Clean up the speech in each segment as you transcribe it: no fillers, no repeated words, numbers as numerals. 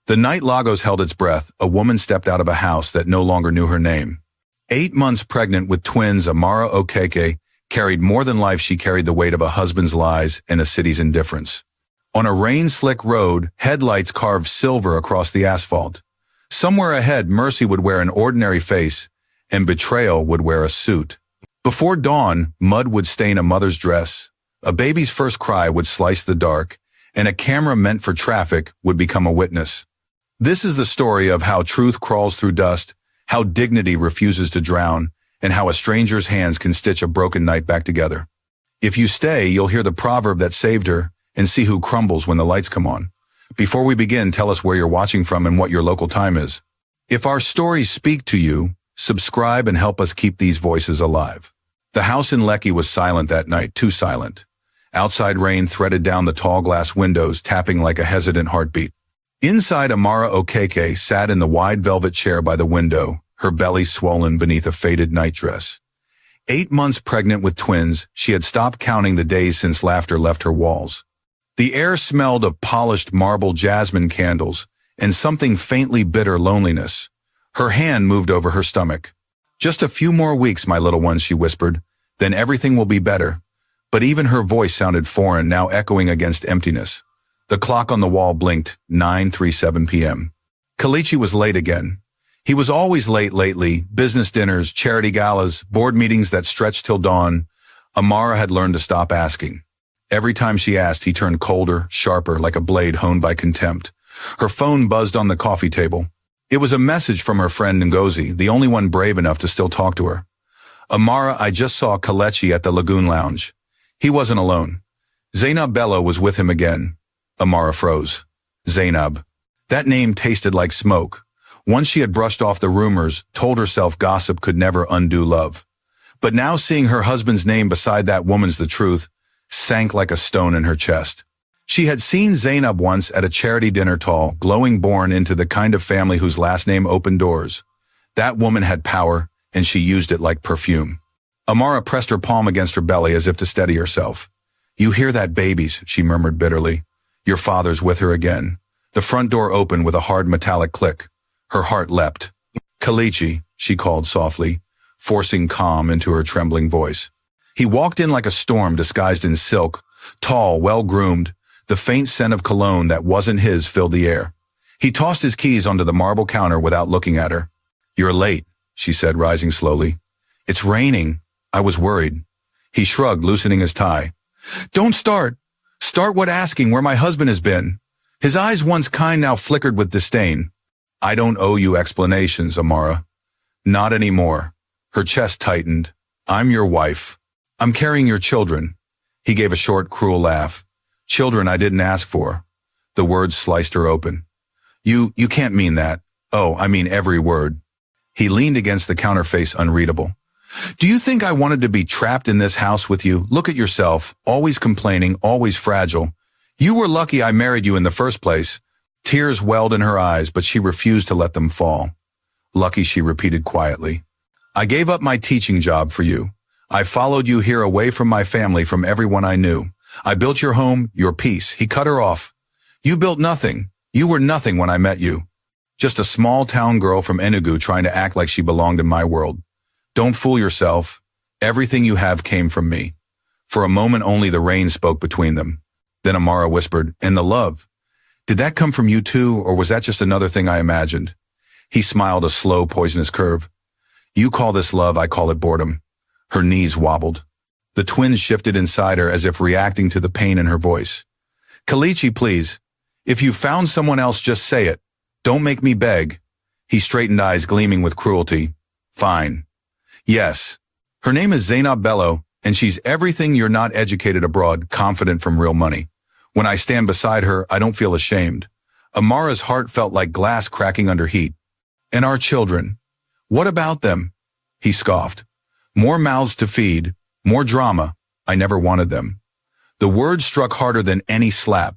The night Lagos held its breath, a woman stepped out of a house that no longer knew her name. 8 months pregnant with twins, Amara Okeke carried more than life. She carried the weight of a husband's lies and a city's indifference. On a rain-slick road, headlights carved silver across the asphalt. Somewhere ahead, mercy would wear an ordinary face, and betrayal would wear a suit. Before dawn, mud would stain a mother's dress, a baby's first cry would slice the dark, and a camera meant for traffic would become a witness. This is the story of how truth crawls through dust, how dignity refuses to drown, and how a stranger's hands can stitch a broken night back together. If you stay, you'll hear the proverb that saved her and see who crumbles when the lights come on. Before we begin, tell us where you're watching from and what your local time is. If our stories speak to you, subscribe and help us keep these voices alive. The house in Lekki was silent that night, too silent. Outside rain threaded down the tall glass windows, tapping like a hesitant heartbeat. Inside, Amara Okeke sat in the wide velvet chair by the window, her belly swollen beneath a faded nightdress. 8 months pregnant with twins, she had stopped counting the days since laughter left her walls. The air smelled of polished marble jasmine candles and something faintly bitter loneliness. Her hand moved over her stomach. "Just a few more weeks, my little ones," she whispered. "Then everything will be better." But even her voice sounded foreign, now echoing against emptiness. The clock on the wall blinked, 9:37 p.m. Kelechi was late again. He was always late lately, business dinners, charity galas, board meetings that stretched till dawn. Amara had learned to stop asking. Every time she asked, he turned colder, sharper, like a blade honed by contempt. Her phone buzzed on the coffee table. It was a message from her friend Ngozi, the only one brave enough to still talk to her. "Amara, I just saw Kelechi at the Lagoon Lounge." He wasn't alone. Zainab Bello was with him again. Amara froze. Zainab. That name tasted like smoke. Once she had brushed off the rumors, told herself gossip could never undo love. But now seeing her husband's name beside that woman's, the truth sank like a stone in her chest. She had seen Zainab once at a charity dinner, tall, glowing, born into the kind of family whose last name opened doors. That woman had power, and she used it like perfume. Amara pressed her palm against her belly as if to steady herself. "You hear that, babies?" she murmured bitterly. "Your father's with her again." The front door opened with a hard metallic click. Her heart leapt. "Kelechi," she called softly, forcing calm into her trembling voice. He walked in like a storm disguised in silk, tall, well-groomed. The faint scent of cologne that wasn't his filled the air. He tossed his keys onto the marble counter without looking at her. "You're late," she said, rising slowly. "It's raining. I was worried." He shrugged, loosening his tie. "Don't start. Start what asking where my husband has been." His eyes, once kind, now flickered with disdain. "I don't owe you explanations, Amara." "Not anymore." Her chest tightened. "I'm your wife. I'm carrying your children." He gave a short, cruel laugh. "Children I didn't ask for." The words sliced her open. You can't mean that." "Oh, I mean every word." He leaned against the counter, face unreadable. "Do you think I wanted to be trapped in this house with you? Look at yourself, always complaining, always fragile. You were lucky I married you in the first place." Tears welled in her eyes, but she refused to let them fall. "Lucky," she repeated quietly. "I gave up my teaching job for you. I followed you here, away from my family, from everyone I knew. I built your home, your peace." He cut her off. "You built nothing. You were nothing when I met you. Just a small town girl from Enugu trying to act like she belonged in my world. Don't fool yourself. Everything you have came from me." For a moment only the rain spoke between them. Then Amara whispered, "And the love? Did that come from you too, or was that just another thing I imagined?" He smiled, a slow, poisonous curve. "You call this love, I call it boredom." Her knees wobbled. The twins shifted inside her as if reacting to the pain in her voice. "Kelechi, please. If you found someone else, just say it. Don't make me beg." He straightened, eyes gleaming with cruelty. "Fine. Yes. Her name is Zainab Bello, and she's everything you're not, educated abroad, confident, from real money. When I stand beside her, I don't feel ashamed." Amara's heart felt like glass cracking under heat. "And our children? What about them?" He scoffed. "More mouths to feed, more drama. I never wanted them." The words struck harder than any slap.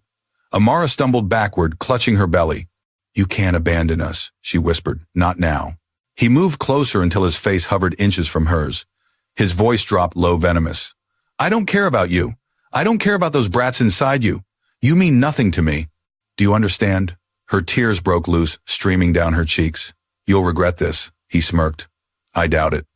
Amara stumbled backward, clutching her belly. "You can't abandon us," she whispered. "Not now." He moved closer until his face hovered inches from hers. His voice dropped low, venomous. "I don't care about you. I don't care about those brats inside you. You mean nothing to me. Do you understand?" Her tears broke loose, streaming down her cheeks. You'll regret this, he smirked. I doubt it.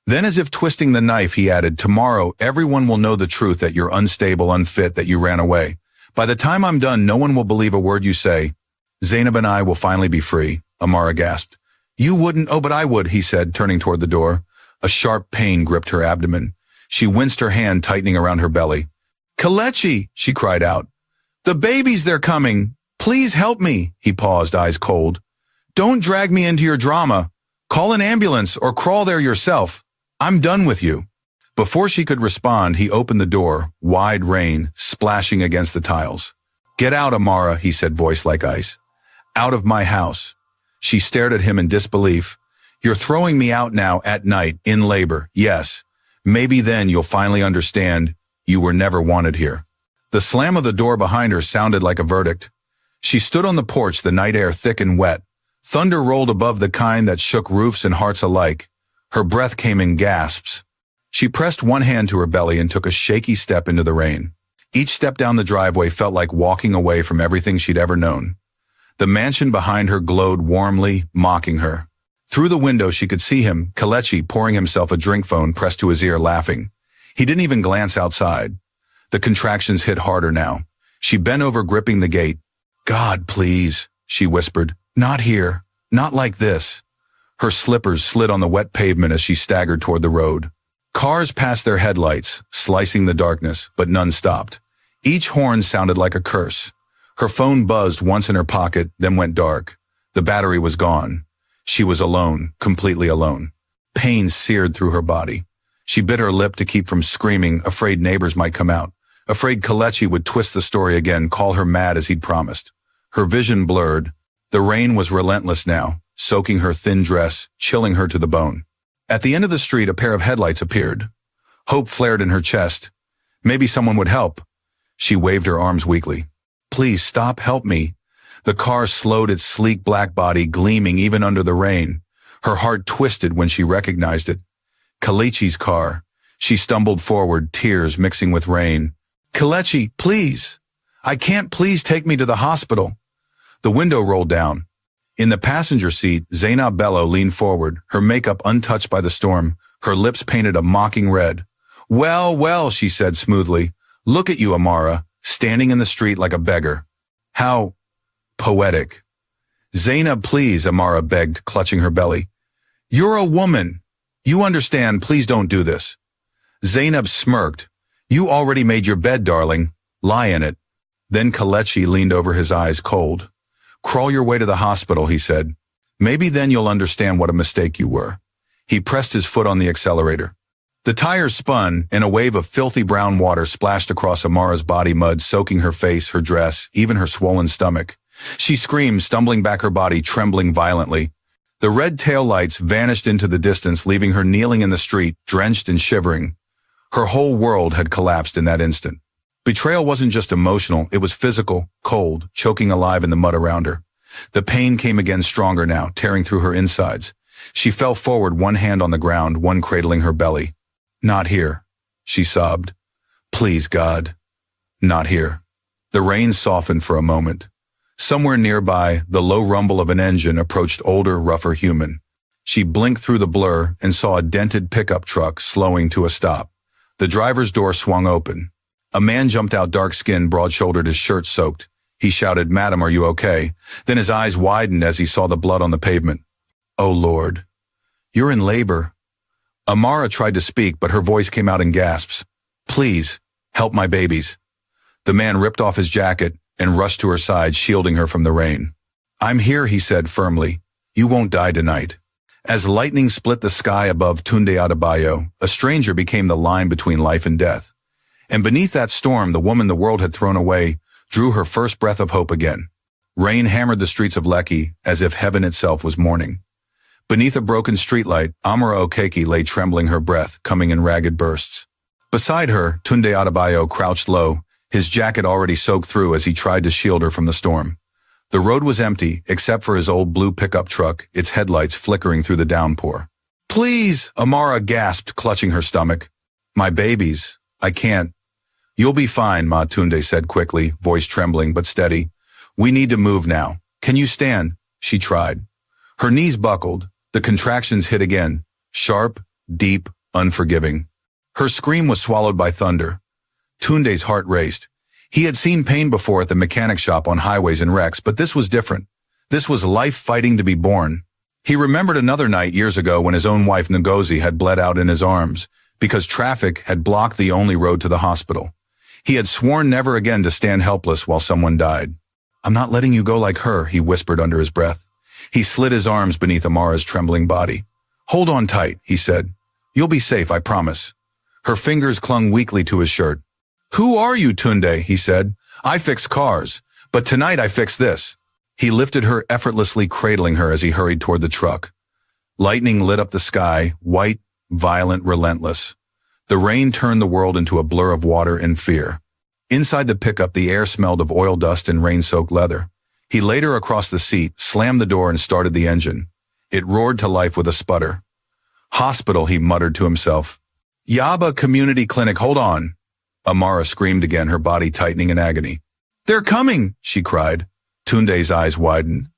Then, as if twisting the knife, he added, tomorrow everyone will know the truth that you're unstable, unfit, that you ran away. By the time I'm done, no one will believe a word you say. Zainab and I will finally be free, Amara gasped. You wouldn't, oh but I would, he said, turning toward the door. A sharp pain gripped her abdomen. She winced, her hand tightening around her belly. Kelechi, she cried out. The babies, they're coming. Please help me, he paused, eyes cold. Don't drag me into your drama. Call an ambulance or crawl there yourself. I'm done with you. Before she could respond, he opened the door, wide rain splashing against the tiles. Get out, Amara, he said, voice like ice. Out of my house. She stared at him in disbelief. You're throwing me out now at night, in labor. Yes. Maybe then you'll finally understand you were never wanted here. The slam of the door behind her sounded like a verdict. She stood on the porch, the night air thick and wet. Thunder rolled above, the kind that shook roofs and hearts alike. Her breath came in gasps. She pressed one hand to her belly and took a shaky step into the rain. Each step down the driveway felt like walking away from everything she'd ever known. The mansion behind her glowed warmly, mocking her. Through the window she could see him, Kelechi, pouring himself a drink phone pressed to his ear, laughing. He didn't even glance outside. The contractions hit harder now. She bent over, gripping the gate. God, please, she whispered. Not here. Not like this. Her slippers slid on the wet pavement as she staggered toward the road. Cars passed their headlights, slicing the darkness, but none stopped. Each horn sounded like a curse. Her phone buzzed once in her pocket, then went dark. The battery was gone. She was alone, completely alone. Pain seared through her body. She bit her lip to keep from screaming, afraid neighbors might come out, afraid Kelechi would twist the story again, call her mad as he'd promised. Her vision blurred. The rain was relentless now, soaking her thin dress, chilling her to the bone. At the end of the street, a pair of headlights appeared. Hope flared in her chest. Maybe someone would help. She waved her arms weakly. Please stop, help me. The car slowed, its sleek black body gleaming even under the rain. Her heart twisted when she recognized it. Kelechi's car. She stumbled forward, tears mixing with rain. Kelechi, please. I can't, please take me to the hospital. The window rolled down. In the passenger seat, Zainab Bello leaned forward, her makeup untouched by the storm, her lips painted a mocking red. Well, well, she said smoothly. Look at you, Amara, standing in the street like a beggar. How poetic. Zainab, please, Amara begged, clutching her belly. You're a woman. You understand, please don't do this. Zainab smirked. You already made your bed, darling. Lie in it. Then Kelechi leaned over, his eyes cold. Crawl your way to the hospital, he said. Maybe then you'll understand what a mistake you were. He pressed his foot on the accelerator. The tires spun, and a wave of filthy brown water splashed across Amara's body, mud soaking her face, her dress, even her swollen stomach. She screamed, stumbling back, her body trembling violently. The red taillights vanished into the distance, leaving her kneeling in the street, drenched and shivering. Her whole world had collapsed in that instant. Betrayal wasn't just emotional, it was physical, cold, choking alive in the mud around her. The pain came again, stronger now, tearing through her insides. She fell forward, one hand on the ground, one cradling her belly. Not here, she sobbed. Please, God. Not here. The rain softened for a moment. Somewhere nearby, the low rumble of an engine approached, older, rougher human. She blinked through the blur and saw a dented pickup truck slowing to a stop. The driver's door swung open. A man jumped out, dark-skinned, broad-shouldered, his shirt soaked. He shouted, Madam, are you okay? Then his eyes widened as he saw the blood on the pavement. Oh, Lord. You're in labor. Amara tried to speak, but her voice came out in gasps. Please, help my babies. The man ripped off his jacket and rushed to her side, shielding her from the rain. I'm here, he said firmly. You won't die tonight. As lightning split the sky above Tunde Adebayo, a stranger became the line between life and death. And beneath that storm, the woman the world had thrown away drew her first breath of hope again. Rain hammered the streets of Lekki as if heaven itself was mourning. Beneath a broken streetlight, Amara Okeke lay trembling, her breath coming in ragged bursts. Beside her, Tunde Adebayo crouched low, his jacket already soaked through as he tried to shield her from the storm. The road was empty, except for his old blue pickup truck, its headlights flickering through the downpour. Please, Amara gasped, clutching her stomach. My babies. I can't. You'll be fine, Ma, Tunde said quickly, voice trembling but steady. We need to move now. Can you stand? She tried. Her knees buckled. The contractions hit again. Sharp, deep, unforgiving. Her scream was swallowed by thunder. Tunde's heart raced. He had seen pain before at the mechanic shop on highways and wrecks, but this was different. This was life fighting to be born. He remembered another night years ago when his own wife Ngozi had bled out in his arms because traffic had blocked the only road to the hospital. He had sworn never again to stand helpless while someone died. I'm not letting you go like her, he whispered under his breath. He slid his arms beneath Amara's trembling body. Hold on tight, he said. You'll be safe, I promise. Her fingers clung weakly to his shirt. Who are you, Tunde? He said. I fix cars, but tonight I fix this. He lifted her, effortlessly cradling her as he hurried toward the truck. Lightning lit up the sky, white, violent, relentless. The rain turned the world into a blur of water and fear. Inside the pickup, the air smelled of oil dust and rain-soaked leather. He laid her across the seat, slammed the door, and started the engine. It roared to life with a sputter. Hospital, he muttered to himself. Yaba Community Clinic, hold on. Amara screamed again, her body tightening in agony. They're coming, she cried. Tunde's eyes widened.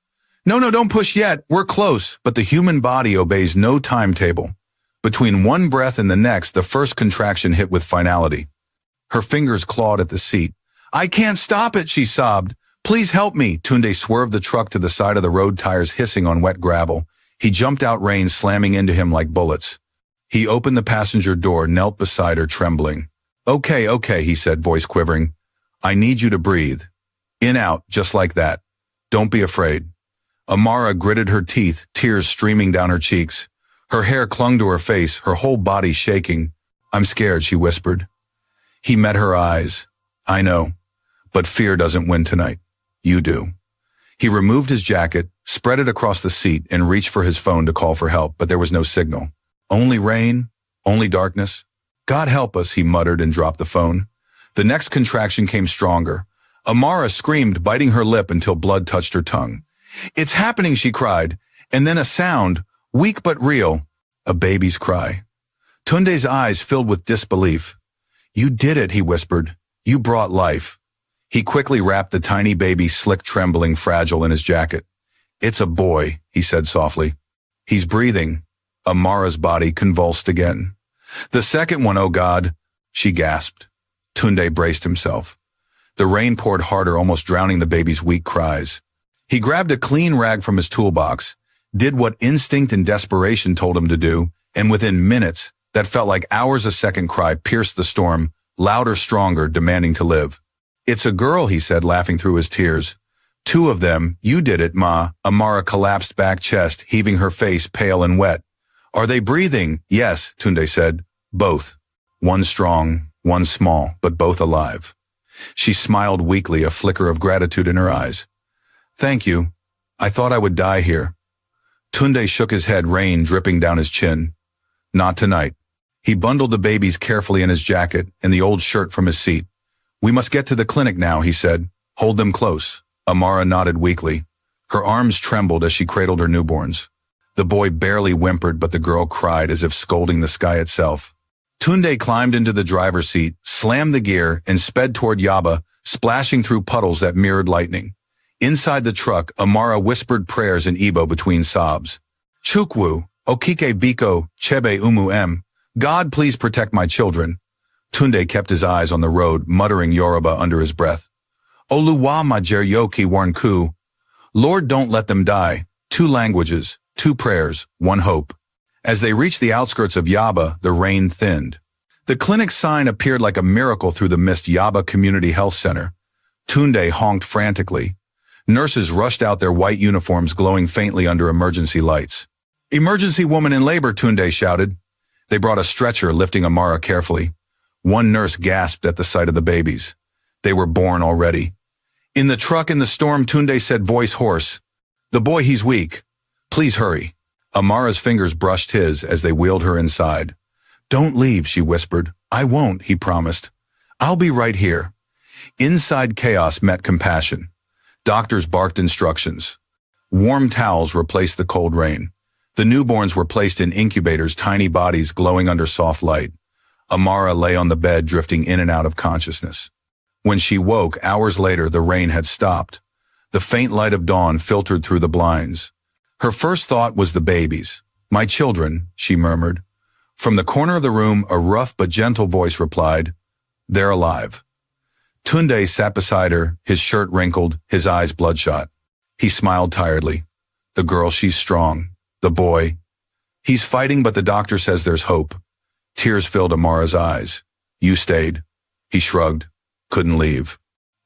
No, don't push yet. We're close. But the human body obeys no timetable. Between one breath and the next, the first contraction hit with finality. Her fingers clawed at the seat. I can't stop it, she sobbed. Please help me. Tunde swerved the truck to the side of the road, tires hissing on wet gravel. He jumped out, rain slamming into him like bullets. He opened the passenger door, knelt beside her, trembling. Okay, he said, voice quivering. I need you to breathe. In, out, just like that. Don't be afraid. Amara gritted her teeth, tears streaming down her cheeks. Her hair clung to her face, her whole body shaking. I'm scared, she whispered. He met her eyes. I know, but fear doesn't win tonight. You do. He removed his jacket, spread it across the seat, and reached for his phone to call for help, but there was no signal. Only rain, only darkness. God help us, he muttered and dropped the phone. The next contraction came stronger. Amara screamed, biting her lip until blood touched her tongue. It's happening, she cried, and then a sound, weak but real, a baby's cry. Tunde's eyes filled with disbelief. You did it, he whispered. You brought life. He quickly wrapped the tiny baby, slick, trembling, fragile, in his jacket. It's a boy, he said softly. He's breathing. Amara's body convulsed again. The second one, oh God, she gasped. Tunde braced himself. The rain poured harder, almost drowning the baby's weak cries. He grabbed a clean rag from his toolbox, did what instinct and desperation told him to do, and within minutes, that felt like hours, a second cry pierced the storm, louder, stronger, demanding to live. It's a girl, he said, laughing through his tears. Two of them, you did it, Ma. Amara collapsed back, chest, heaving, her face pale and wet. Are they breathing? Yes, Tunde said. Both. One strong, one small, but both alive. She smiled weakly, a flicker of gratitude in her eyes. Thank you. I thought I would die here. Tunde shook his head, rain dripping down his chin. Not tonight. He bundled the babies carefully in his jacket and the old shirt from his seat. We must get to the clinic now, he said. Hold them close. Amara nodded weakly. Her arms trembled as she cradled her newborns. The boy barely whimpered, but the girl cried as if scolding the sky itself. Tunde climbed into the driver's seat, slammed the gear, and sped toward Yaba, splashing through puddles that mirrored lightning. Inside the truck, Amara whispered prayers in Igbo between sobs. Chukwu, Okike Biko, Chebe Umu M. God, please protect my children. Tunde kept his eyes on the road, muttering Yoruba under his breath. Oluwa Majer Yoki Warnku. Lord, don't let them die. 2 languages, 2 prayers, 1 hope. As they reached the outskirts of Yaba, the rain thinned. The clinic sign appeared like a miracle through the mist. Yaba Community Health Center. Tunde honked frantically. Nurses rushed out, their white uniforms glowing faintly under emergency lights. Emergency woman in labor, Tunde shouted. They brought a stretcher, lifting Amara carefully. One nurse gasped at the sight of the babies. They were born already. In the truck in the storm, Tunde said, voice hoarse. The boy, he's weak. Please hurry. Amara's fingers brushed his as they wheeled her inside. Don't leave, she whispered. I won't, he promised. I'll be right here. Inside, chaos met compassion. Doctors barked instructions. Warm towels replaced the cold rain. The newborns were placed in incubators, tiny bodies glowing under soft light. Amara lay on the bed, drifting in and out of consciousness. When she woke, hours later, the rain had stopped. The faint light of dawn filtered through the blinds. Her first thought was the babies. "My children," she murmured. From the corner of the room, a rough but gentle voice replied, "They're alive." Tunde sat beside her, his shirt wrinkled, his eyes bloodshot. He smiled tiredly. "The girl, she's strong. The boy, he's fighting, but the doctor says there's hope." Tears filled Amara's eyes. "You stayed." He shrugged. "Couldn't leave.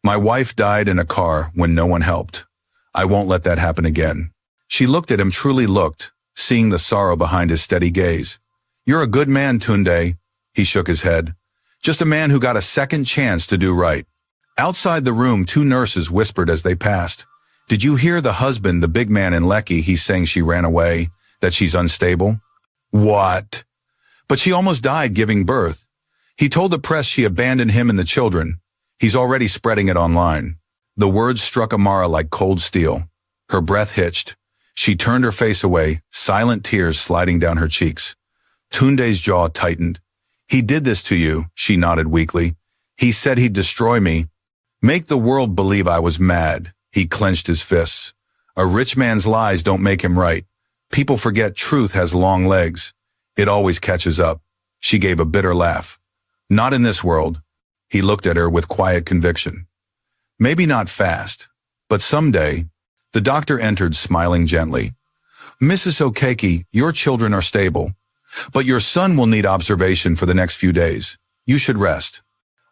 My wife died in a car when no one helped. I won't let that happen again." She looked at him, truly looked, seeing the sorrow behind his steady gaze. "You're a good man, Tunde." He shook his head. "Just a man who got a second chance to do right." Outside the room, two nurses whispered as they passed. "Did you hear the husband, the big man in Lekki? He's saying she ran away, that she's unstable." "What?" "But she almost died giving birth. He told the press she abandoned him and the children. He's already spreading it online." The words struck Amara like cold steel. Her breath hitched. She turned her face away, silent tears sliding down her cheeks. Tunde's jaw tightened. "He did this to you," she nodded weakly. "He said he'd destroy me. Make the world believe I was mad." He clenched his fists. "A rich man's lies don't make him right. People forget truth has long legs. It always catches up." She gave a bitter laugh. "Not in this world." He looked at her with quiet conviction. "Maybe not fast, but someday." The doctor entered, smiling gently. "Mrs. Okeke, your children are stable, but your son will need observation for the next few days. You should rest."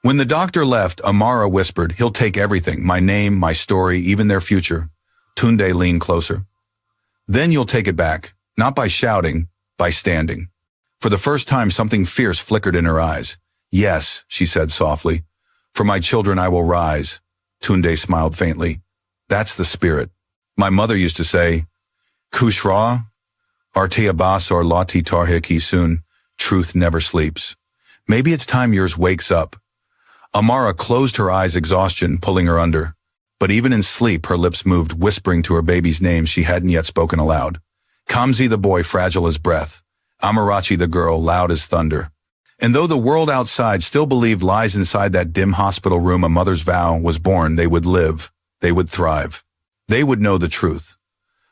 When the doctor left, Amara whispered, "He'll take everything, my name, my story, even their future." Tunde leaned closer. "Then you'll take it back, not by shouting, by standing." For the first time, something fierce flickered in her eyes. "Yes," she said softly. "For my children I will rise." Tunde smiled faintly. "That's the spirit. My mother used to say, Kushra, Arte Abbas or Lati Tarhiki soon, truth never sleeps. Maybe it's time yours wakes up." Amara closed her eyes, exhaustion pulling her under. But even in sleep, her lips moved, whispering to her baby's name she hadn't yet spoken aloud. Kamsi the boy, fragile as breath. Amarachi the girl, loud as thunder. And though the world outside still believed lies inside that dim hospital room, a mother's vow was born. They would live. They would thrive. They would know the truth.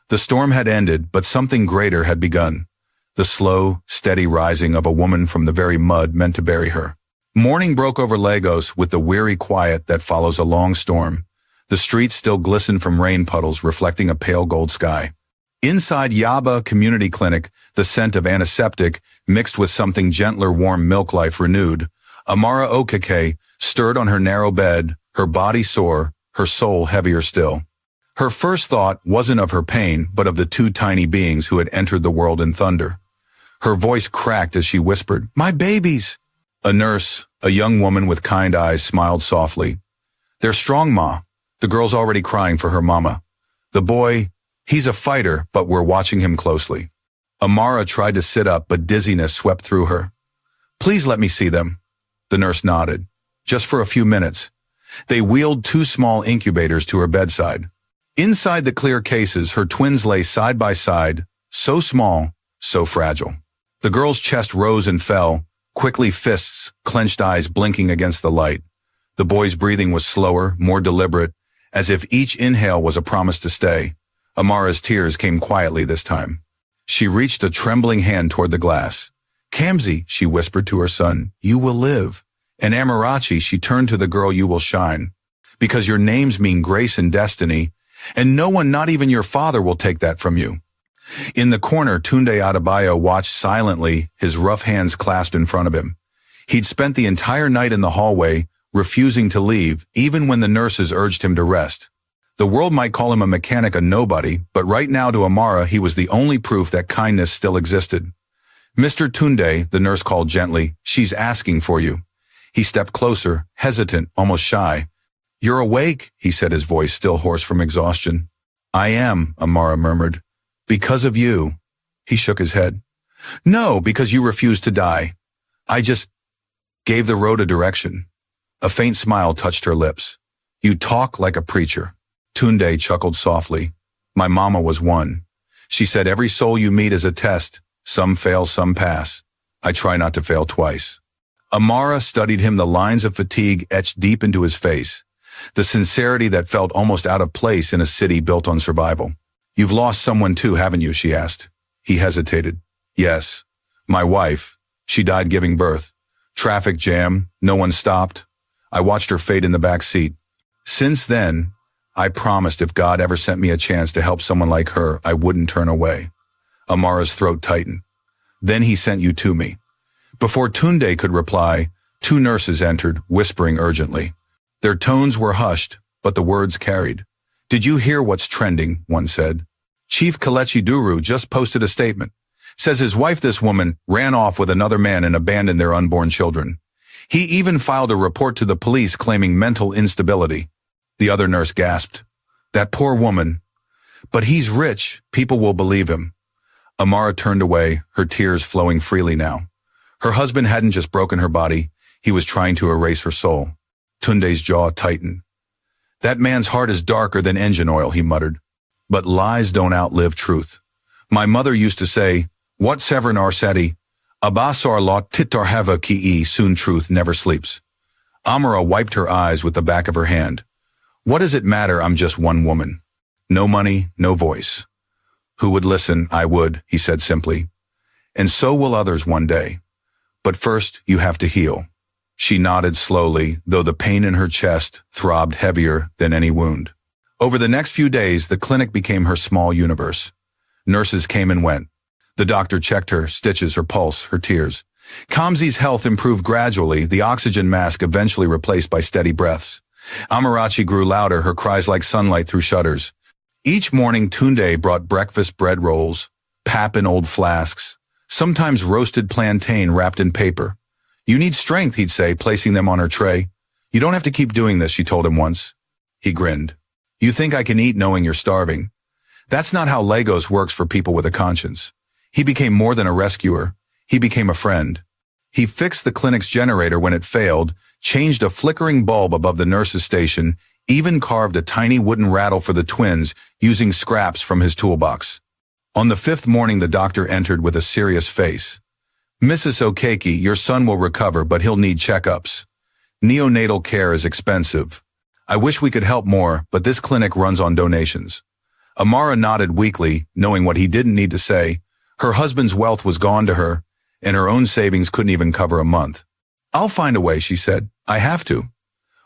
The storm had ended, but something greater had begun. The slow, steady rising of a woman from the very mud meant to bury her. Morning broke over Lagos with the weary quiet that follows a long storm. The streets still glistened from rain puddles, reflecting a pale gold sky. Inside Yaba Community Clinic, the scent of antiseptic mixed with something gentler, warm milk life renewed. Amara Okeke stirred on her narrow bed, her body sore, her soul heavier still. Her first thought wasn't of her pain, but of the two tiny beings who had entered the world in thunder. Her voice cracked as she whispered, "My babies!" A nurse, a young woman with kind eyes, smiled softly. "They're strong, Ma. The girl's already crying for her mama. The boy, he's a fighter, but we're watching him closely." Amara tried to sit up, but dizziness swept through her. "Please let me see them." The nurse nodded. "Just for a few minutes." They wheeled two small incubators to her bedside. Inside the clear cases, her twins lay side by side, so small, so fragile. The girl's chest rose and fell, quickly, fists, clenched eyes blinking against the light. The boy's breathing was slower, more deliberate, as if each inhale was a promise to stay. Amara's tears came quietly this time. She reached a trembling hand toward the glass. "Kamsi," she whispered to her son, "you will live." And Amarachi, she turned to the girl, "You will shine. Because your names mean grace and destiny, and no one, not even your father, will take that from you." In the corner, Tunde Adebayo watched silently, his rough hands clasped in front of him. He'd spent the entire night in the hallway, refusing to leave, even when the nurses urged him to rest. The world might call him a mechanic, a nobody, but right now to Amara, he was the only proof that kindness still existed. "Mr. Tunde," the nurse called gently, "she's asking for you." He stepped closer, hesitant, almost shy. "You're awake," he said, his voice still hoarse from exhaustion. "I am," Amara murmured. "Because of you." He shook his head. "No, because you refused to die. I just gave the road a direction." A faint smile touched her lips. "You talk like a preacher." Tunde chuckled softly. "My mama was one. She said every soul you meet is a test. Some fail, some pass. I try not to fail twice." Amara studied him, the lines of fatigue etched deep into his face. the sincerity that felt almost out of place in a city built on survival. "You've lost someone too, haven't you?" she asked. He hesitated. "Yes. My wife. She died giving birth. Traffic jam. No one stopped. I watched her fade in the back seat. Since then, I promised if God ever sent me a chance to help someone like her, I wouldn't turn away." Amara's throat tightened. "Then he sent you to me." Before Tunde could reply, two nurses entered, whispering urgently. Their tones were hushed, but the words carried. "Did you hear what's trending?" one said. "Chief Kelechi Duru just posted a statement. Says his wife, this woman, ran off with another man and abandoned their unborn children. He even filed a report to the police claiming mental instability." The other nurse gasped. "That poor woman. But he's rich. People will believe him." Amara turned away, her tears flowing freely now. Her husband hadn't just broken her body, he was trying to erase her soul. Tunde's jaw tightened. "That man's heart is darker than engine oil," he muttered. "But lies don't outlive truth. My mother used to say, 'What severin arseti, abasar lot titar hava ki soon truth never sleeps.'" Amara wiped her eyes with the back of her hand. "What does it matter? I'm just one woman. No money, no voice." "Who would listen? I would," he said simply. "And so will others one day. But first, you have to heal." She nodded slowly, though the pain in her chest throbbed heavier than any wound. Over the next few days, the clinic became her small universe. Nurses came and went. The doctor checked her stitches, her pulse, her tears. Kamzi's health improved gradually, the oxygen mask eventually replaced by steady breaths. Amarachi grew louder, her cries like sunlight through shutters. Each morning, Tunde brought breakfast bread rolls, pap in old flasks, sometimes roasted plantain wrapped in paper. "You need strength," he'd say, placing them on her tray. "You don't have to keep doing this," she told him once. He grinned. "You think I can eat knowing you're starving? That's not how Lagos works for people with a conscience." He became more than a rescuer. He became a friend. He fixed the clinic's generator when it failed, changed a flickering bulb above the nurse's station, even carved a tiny wooden rattle for the twins using scraps from his toolbox. On the fifth morning, the doctor entered with a serious face. "Mrs. Okeke, your son will recover, but he'll need checkups. Neonatal care is expensive. I wish we could help more, but this clinic runs on donations." Amara nodded weakly, knowing what he didn't need to say. Her husband's wealth was gone to her, and her own savings couldn't even cover a month. "I'll find a way," she said. "I have to."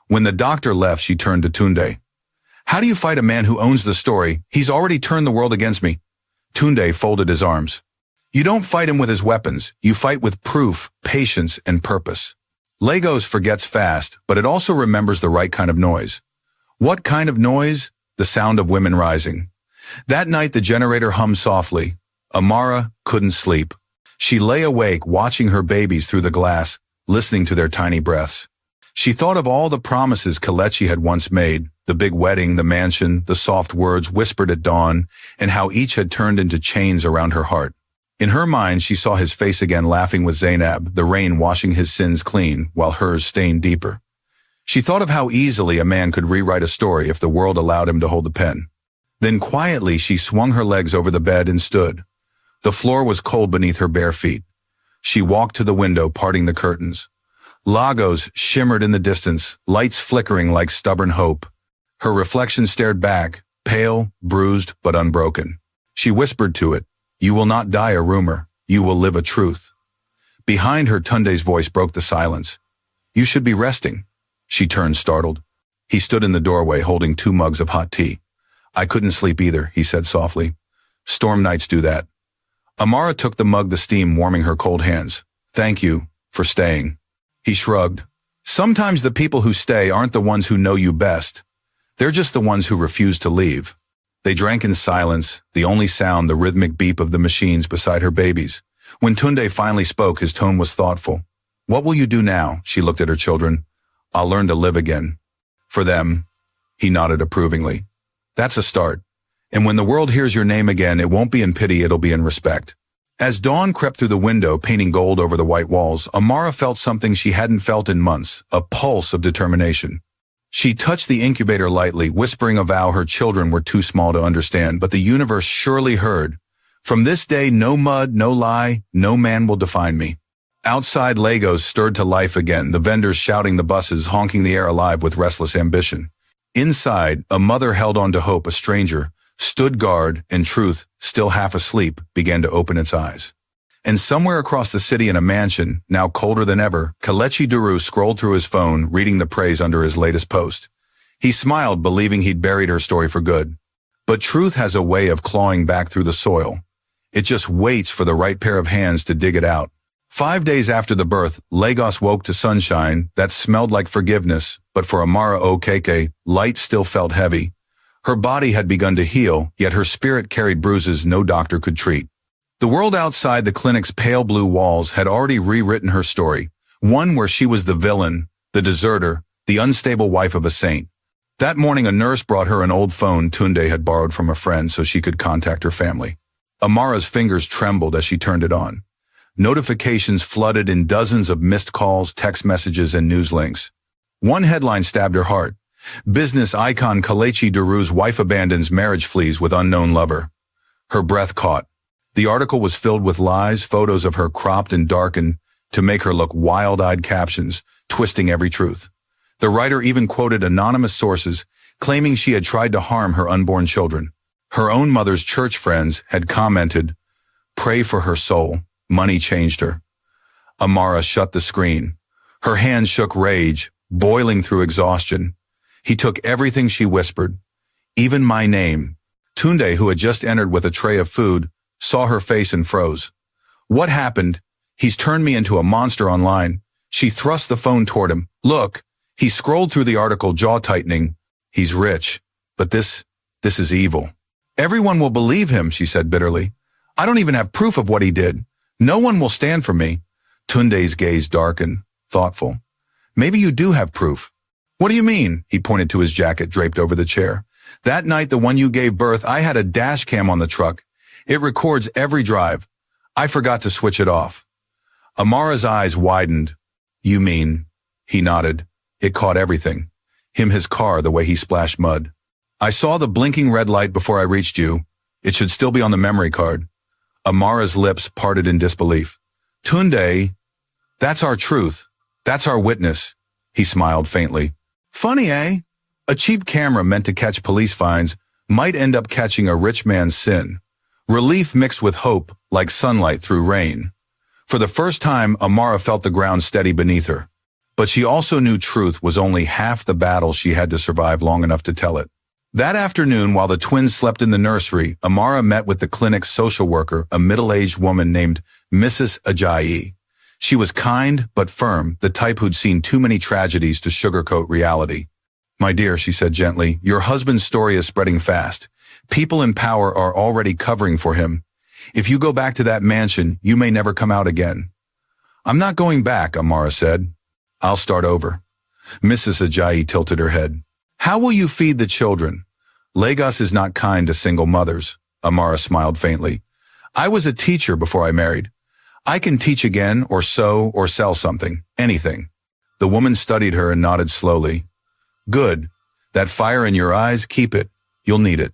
When the doctor left, she turned to Tunde. "How do you fight a man who owns the story? He's already turned the world against me." Tunde folded his arms. "You don't fight him with his weapons. You fight with proof, patience, and purpose." Lagos forgets fast, but it also remembers the right kind of noise. What kind of noise? The sound of women rising. That night, the generator hummed softly. Amara couldn't sleep. She lay awake, watching her babies through the glass, listening to their tiny breaths. She thought of all the promises Kelechi had once made, the big wedding, the mansion, the soft words whispered at dawn, and how each had turned into chains around her heart. In her mind, she saw his face again laughing with Zainab, the rain washing his sins clean, while hers stained deeper. She thought of how easily a man could rewrite a story if the world allowed him to hold the pen. Then quietly, she swung her legs over the bed and stood. The floor was cold beneath her bare feet. She walked to the window, parting the curtains. Lagos shimmered in the distance, lights flickering like stubborn hope. Her reflection stared back, pale, bruised, but unbroken. She whispered to it, "You will not die a rumor. You will live a truth." Behind her, Tunde's voice broke the silence. "You should be resting." She turned, startled. He stood in the doorway, holding 2 mugs of hot tea. "I couldn't sleep either," he said softly. "Storm nights do that." Amara took the mug, the steam warming her cold hands. "Thank you for staying." He shrugged. "Sometimes the people who stay aren't the ones who know you best. They're just the ones who refuse to leave." They drank in silence, the only sound the rhythmic beep of the machines beside her babies. When Tunde finally spoke, his tone was thoughtful. "What will you do now?" She looked at her children. "I'll learn to live again." "For them?" He nodded approvingly. "That's a start. And when the world hears your name again, it won't be in pity, it'll be in respect." As dawn crept through the window, painting gold over the white walls, Amara felt something she hadn't felt in months, a pulse of determination. She touched the incubator lightly, whispering a vow her children were too small to understand, but the universe surely heard. "From this day, no mud, no lie, no man will define me." Outside, Lagos stirred to life again, the vendors shouting, the buses honking the air alive with restless ambition. Inside, a mother held on to hope. A stranger stood guard, and truth, still half asleep, began to open its eyes. And somewhere across the city in a mansion, now colder than ever, Kelechi Duru scrolled through his phone, reading the praise under his latest post. He smiled, believing he'd buried her story for good. But truth has a way of clawing back through the soil. It just waits for the right pair of hands to dig it out. 5 days after the birth, Lagos woke to sunshine that smelled like forgiveness, but for Amara Okeke, light still felt heavy. Her body had begun to heal, yet her spirit carried bruises no doctor could treat. The world outside the clinic's pale blue walls had already rewritten her story, one where she was the villain, the deserter, the unstable wife of a saint. That morning, a nurse brought her an old phone Tunde had borrowed from a friend so she could contact her family. Amara's fingers trembled as she turned it on. Notifications flooded in dozens of missed calls, text messages, and news links. One headline stabbed her heart. Business icon Kelechi Duru's wife abandons marriage, flees with unknown lover. Her breath caught. The article was filled with lies, photos of her cropped and darkened to make her look wild-eyed, captions, twisting every truth. The writer even quoted anonymous sources, claiming she had tried to harm her unborn children. Her own mother's church friends had commented, "Pray for her soul. Money changed her." Amara shut the screen. Her hands shook, rage, boiling through exhaustion. He took everything she whispered, even my name. Tunde, who had just entered with a tray of food, saw her face and froze. "What happened? He's turned me into a monster online." She thrust the phone toward him. "Look." He scrolled through the article, jaw tightening. "He's rich, but this is evil." "Everyone will believe him," she said bitterly. "I don't even have proof of what he did. No one will stand for me." Tunde's gaze darkened, thoughtful. "Maybe you do have proof." "What do you mean?" He pointed to his jacket draped over the chair. "That night, the one you gave birth, I had a dash cam on the truck. It records every drive. I forgot to switch it off." Amara's eyes widened. "You mean?" He nodded. "It caught everything. Him, his car, the way he splashed mud. I saw the blinking red light before I reached you. It should still be on the memory card." Amara's lips parted in disbelief. "Tunde, that's our truth. That's our witness." He smiled faintly. "Funny, eh? A cheap camera meant to catch police fines might end up catching a rich man's sin." Relief mixed with hope, like sunlight through rain. For the first time, Amara felt the ground steady beneath her. But she also knew truth was only half the battle she had to survive long enough to tell it. That afternoon, while the twins slept in the nursery, Amara met with the clinic's social worker, a middle-aged woman named Mrs. Ajayi. She was kind but firm, the type who'd seen too many tragedies to sugarcoat reality. "My dear," she said gently, "your husband's story is spreading fast. People in power are already covering for him. If you go back to that mansion, you may never come out again." "I'm not going back," Amara said. "I'll start over." Mrs. Ajayi tilted her head. "How will you feed the children?" "Lagos is not kind to single mothers." Amara smiled faintly. "I was a teacher before I married. I can teach again, or sew, or sell something. Anything." The woman studied her and nodded slowly. "Good. That fire in your eyes, keep it. You'll need it."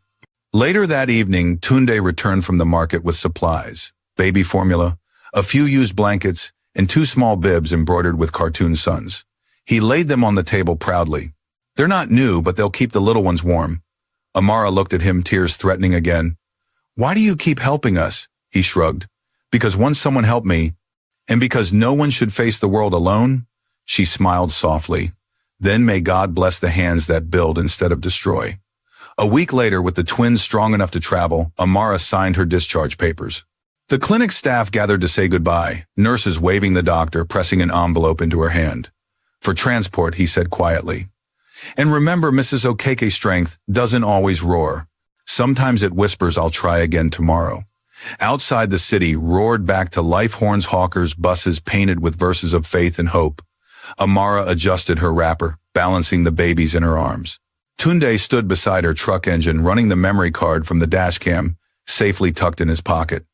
Later that evening, Tunde returned from the market with supplies, baby formula, a few used blankets, and 2 small bibs embroidered with cartoon suns. He laid them on the table proudly. "They're not new, but they'll keep the little ones warm." Amara looked at him, tears threatening again. "Why do you keep helping us?" He shrugged. "Because once someone helped me, and because no one should face the world alone." She smiled softly. "Then may God bless the hands that build instead of destroy." A week later, with the twins strong enough to travel, Amara signed her discharge papers. The clinic staff gathered to say goodbye, nurses waving the doctor, pressing an envelope into her hand. "For transport," he said quietly. "And remember, Mrs. Okeke's strength doesn't always roar. Sometimes it whispers, 'I'll try again tomorrow.'" Outside, the city roared back to life, horns, hawkers, buses painted with verses of faith and hope. Amara adjusted her wrapper, balancing the babies in her arms. Tunde stood beside her truck engine, running the memory card from the dash cam, safely tucked in his pocket.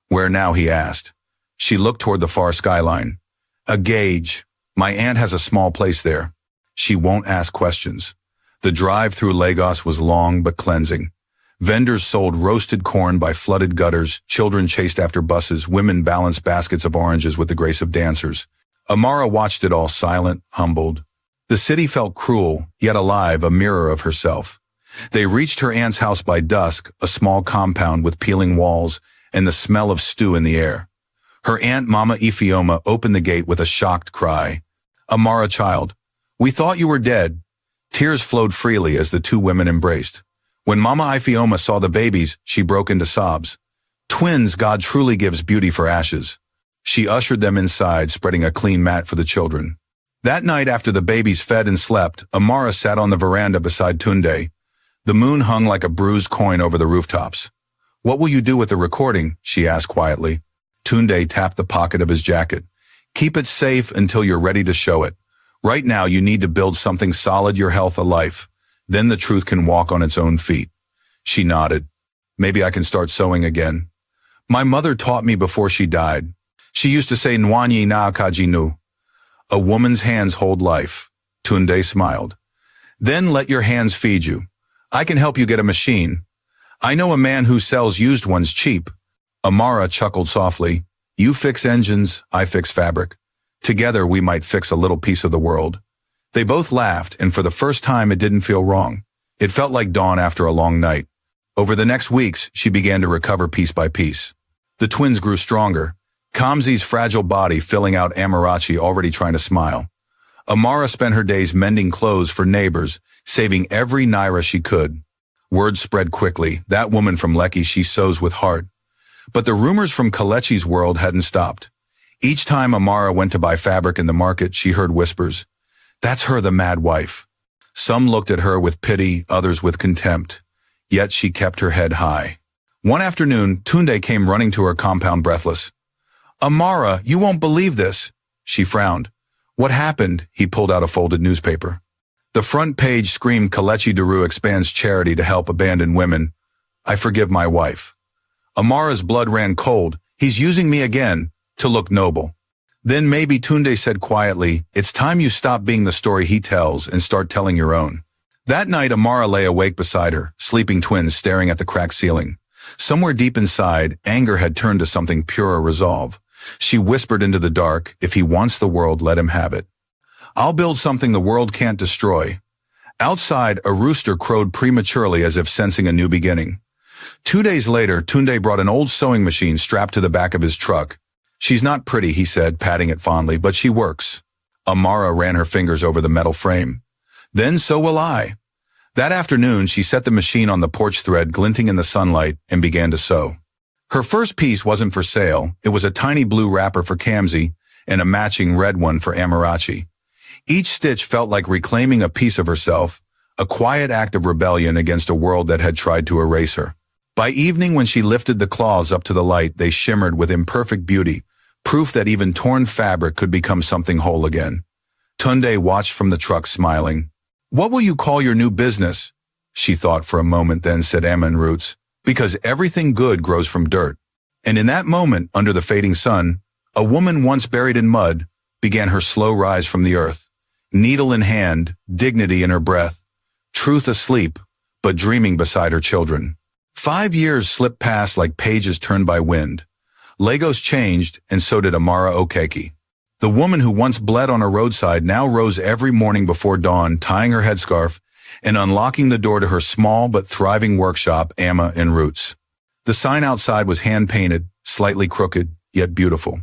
"Where now?" he asked. She looked toward the far skyline. "A gauge. My aunt has a small place there. She won't ask questions." The drive through Lagos was long but cleansing. Vendors sold roasted corn by flooded gutters, children chased after buses, women balanced baskets of oranges with the grace of dancers. Amara watched it all, silent, humbled. The city felt cruel, yet alive, a mirror of herself. They reached her aunt's house by dusk, a small compound with peeling walls and the smell of stew in the air. Her aunt, Mama Ifeoma, opened the gate with a shocked cry. "Amara, child, we thought you were dead." Tears flowed freely as the two women embraced. When Mama Ifeoma saw the babies, she broke into sobs. "Twins, God truly gives beauty for ashes." She ushered them inside, spreading a clean mat for the children. That night, after the babies fed and slept, Amara sat on the veranda beside Tunde. The moon hung like a bruised coin over the rooftops. "What will you do with the recording?" she asked quietly. Tunde tapped the pocket of his jacket. "Keep it safe until you're ready to show it. Right now, you need to build something solid, your health, a life. Then the truth can walk on its own feet." She nodded. "Maybe I can start sewing again. My mother taught me before she died. She used to say, Nwanyi na akajinu. A woman's hands hold life." Tunde smiled. "Then let your hands feed you. I can help you get a machine. I know a man who sells used ones cheap." Amara chuckled softly. "You fix engines, I fix fabric. Together we might fix a little piece of the world." They both laughed, and for the first time it didn't feel wrong. It felt like dawn after a long night. Over the next weeks, she began to recover piece by piece. The twins grew stronger, Kamzi's fragile body filling out Amarachi already trying to smile. Amara spent her days mending clothes for neighbors, saving every naira she could. Word spread quickly, that woman from Lekki, she sews with heart. But the rumors from Kalechi's world hadn't stopped. Each time Amara went to buy fabric in the market, she heard whispers. "That's her, the mad wife." Some looked at her with pity, others with contempt. Yet she kept her head high. One afternoon, Tunde came running to her compound breathless. "Amara, you won't believe this." She frowned. "What happened?" He pulled out a folded newspaper. The front page screamed, "Kalechi Daru expands charity to help abandoned women. I forgive my wife." Amara's blood ran cold. "He's using me again, to look noble." Then maybe, Tunde said quietly, "It's time you stop being the story he tells and start telling your own." That night, Amara lay awake beside her, sleeping twins staring at the cracked ceiling. Somewhere deep inside, anger had turned to something purer resolve. She whispered into the dark, "If he wants the world, let him have it. I'll build something the world can't destroy." Outside, a rooster crowed prematurely as if sensing a new beginning. 2 days later, Tunde brought an old sewing machine strapped to the back of his truck. "She's not pretty," he said, patting it fondly, "but she works." Amara ran her fingers over the metal frame. "Then so will I." That afternoon, she set the machine on the porch thread glinting in the sunlight and began to sew. Her first piece wasn't for sale. It was a tiny blue wrapper for Kamzi and a matching red one for Amarachi. Each stitch felt like reclaiming a piece of herself, a quiet act of rebellion against a world that had tried to erase her. By evening, when she lifted the claws up to the light, they shimmered with imperfect beauty, proof that even torn fabric could become something whole again. Tunde watched from the truck, smiling. "What will you call your new business?" She thought for a moment, then said, "Almond Roots, because everything good grows from dirt." And in that moment, under the fading sun, a woman once buried in mud began her slow rise from the earth. Needle in hand, dignity in her breath, truth asleep, but dreaming beside her children. 5 years slipped past like pages turned by wind. Lagos changed, and so did Amara Okeke. The woman who once bled on a roadside now rose every morning before dawn, tying her headscarf and unlocking the door to her small but thriving workshop, Amma and Roots. The sign outside was hand-painted, slightly crooked, yet beautiful.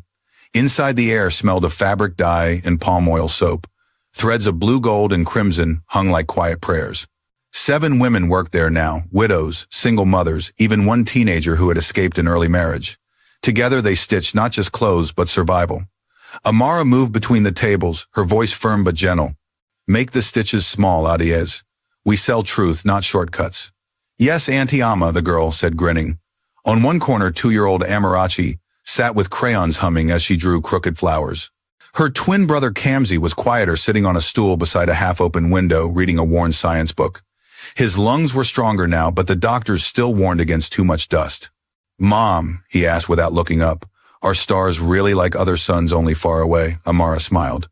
Inside, the air smelled of fabric dye and palm oil soap. Threads of blue, gold, and crimson hung like quiet prayers. 7 women worked there now, widows, single mothers, even one teenager who had escaped an early marriage. Together they stitched not just clothes but survival. Amara moved between the tables, her voice firm but gentle. "Make the stitches small, Adiez. We sell truth, not shortcuts." "Yes, Auntie Amma," the girl said, grinning. On one corner, 2-year-old Amarachi sat with crayons humming as she drew crooked flowers. Her twin brother Kamzi was quieter, sitting on a stool beside a half-open window, reading a worn science book. His lungs were stronger now, but the doctors still warned against too much dust. "Mom," he asked without looking up, "are stars really like other suns, only far away?" Amara smiled.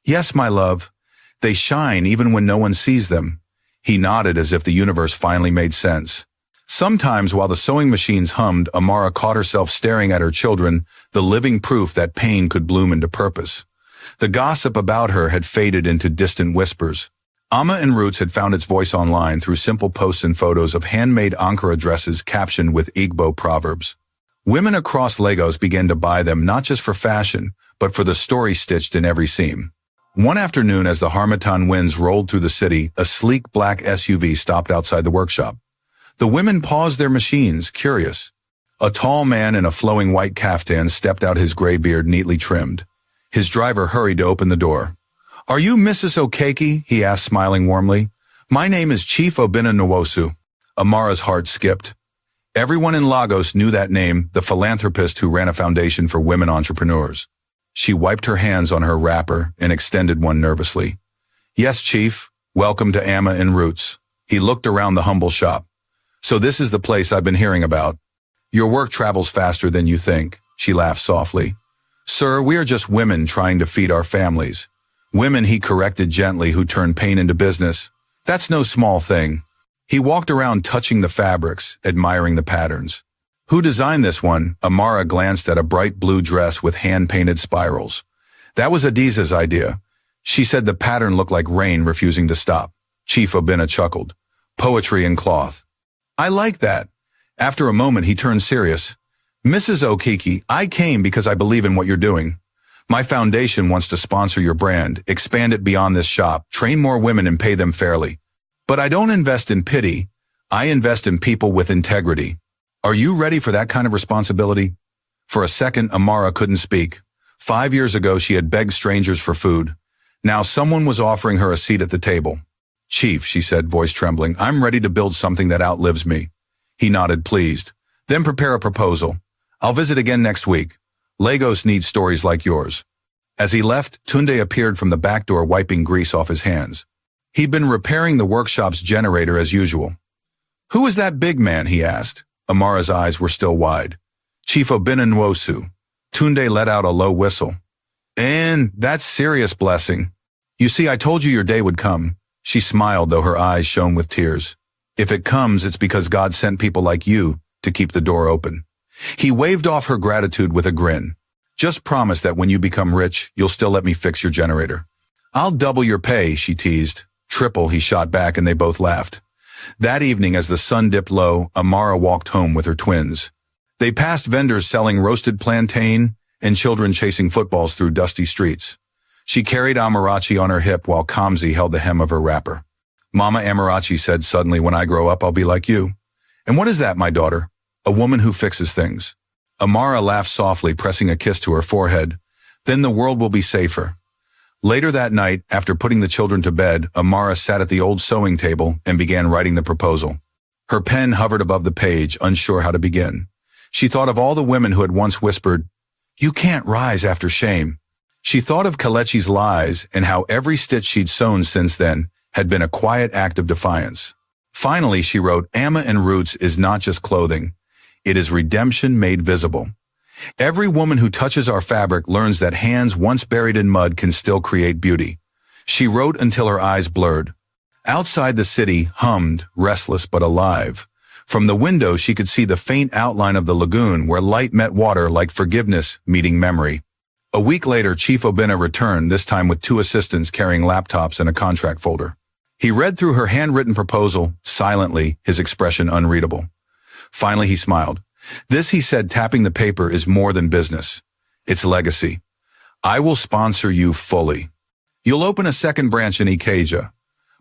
"Yes, my love. They shine even when no one sees them." He nodded as if the universe finally made sense. Sometimes, while the sewing machines hummed, Amara caught herself staring at her children, the living proof that pain could bloom into purpose. The gossip about her had faded into distant whispers. Amma and Roots had found its voice online through simple posts and photos of handmade Ankara dresses captioned with Igbo proverbs. Women across Lagos began to buy them not just for fashion, but for the story stitched in every seam. One afternoon, as the Harmattan winds rolled through the city, a sleek black SUV stopped outside the workshop. The women paused their machines, curious. A tall man in a flowing white kaftan stepped out, his gray beard neatly trimmed. His driver hurried to open the door. "Are you Mrs. Okeke?" he asked, smiling warmly. "My name is Chief Obinna Nwosu." Amara's heart skipped. Everyone in Lagos knew that name, the philanthropist who ran a foundation for women entrepreneurs. She wiped her hands on her wrapper and extended one nervously. "Yes, Chief. Welcome to Amma and Roots." He looked around the humble shop. "So this is the place I've been hearing about. Your work travels faster than you think," she laughed softly. "Sir, we are just women trying to feed our families." "Women," he corrected gently, "who turn pain into business. That's no small thing." He walked around touching the fabrics, admiring the patterns. "Who designed this one?" Amara glanced at a bright blue dress with hand-painted spirals. "That was Adiza's idea." She said the pattern looked like rain refusing to stop. Chief Obinna chuckled. "Poetry in cloth." "I like that." After a moment, he turned serious. "Mrs. Okeke, I came because I believe in what you're doing. My foundation wants to sponsor your brand, expand it beyond this shop, train more women and pay them fairly. But I don't invest in pity. I invest in people with integrity. Are you ready for that kind of responsibility?" For a second, Amara couldn't speak. 5 years ago, she had begged strangers for food. Now someone was offering her a seat at the table. "Chief," she said, voice trembling, "I'm ready to build something that outlives me." He nodded, pleased. "Then prepare a proposal. I'll visit again next week. Lagos needs stories like yours." As he left, Tunde appeared from the back door, wiping grease off his hands. He'd been repairing the workshop's generator as usual. "Who is that big man?" he asked. Amara's eyes were still wide. "Chief Obinna Nwosu." Tunde let out a low whistle. "And that's serious, blessing. You see, I told you your day would come." She smiled, though her eyes shone with tears. "If it comes, it's because God sent people like you to keep the door open." He waved off her gratitude with a grin. "Just promise that when you become rich, you'll still let me fix your generator." "I'll double your pay," she teased. "Triple," he shot back, and they both laughed. That evening, as the sun dipped low, Amara walked home with her twins. They passed vendors selling roasted plantain and children chasing footballs through dusty streets. She carried Amarachi on her hip while Kamsi held the hem of her wrapper. "Mama," Amarachi said suddenly, "when I grow up, I'll be like you." "And what is that, my daughter?" "A woman who fixes things." Amara laughed softly, pressing a kiss to her forehead. "Then the world will be safer." Later that night, after putting the children to bed, Amara sat at the old sewing table and began writing the proposal. Her pen hovered above the page, unsure how to begin. She thought of all the women who had once whispered, "You can't rise after shame." She thought of Kelechi's lies and how every stitch she'd sewn since then had been a quiet act of defiance. Finally, she wrote, "Amma and Roots is not just clothing. It is redemption made visible. Every woman who touches our fabric learns that hands once buried in mud can still create beauty." She wrote until her eyes blurred. Outside, the city hummed, restless but alive. From the window, she could see the faint outline of the lagoon where light met water, like forgiveness meeting memory. A week later, Chief Obinna returned, this time with 2 assistants carrying laptops and a contract folder. He read through her handwritten proposal, silently, his expression unreadable. Finally, he smiled. "This," he said, tapping the paper, "is more than business. It's legacy. I will sponsor you fully. You'll open a second branch in Ikeja.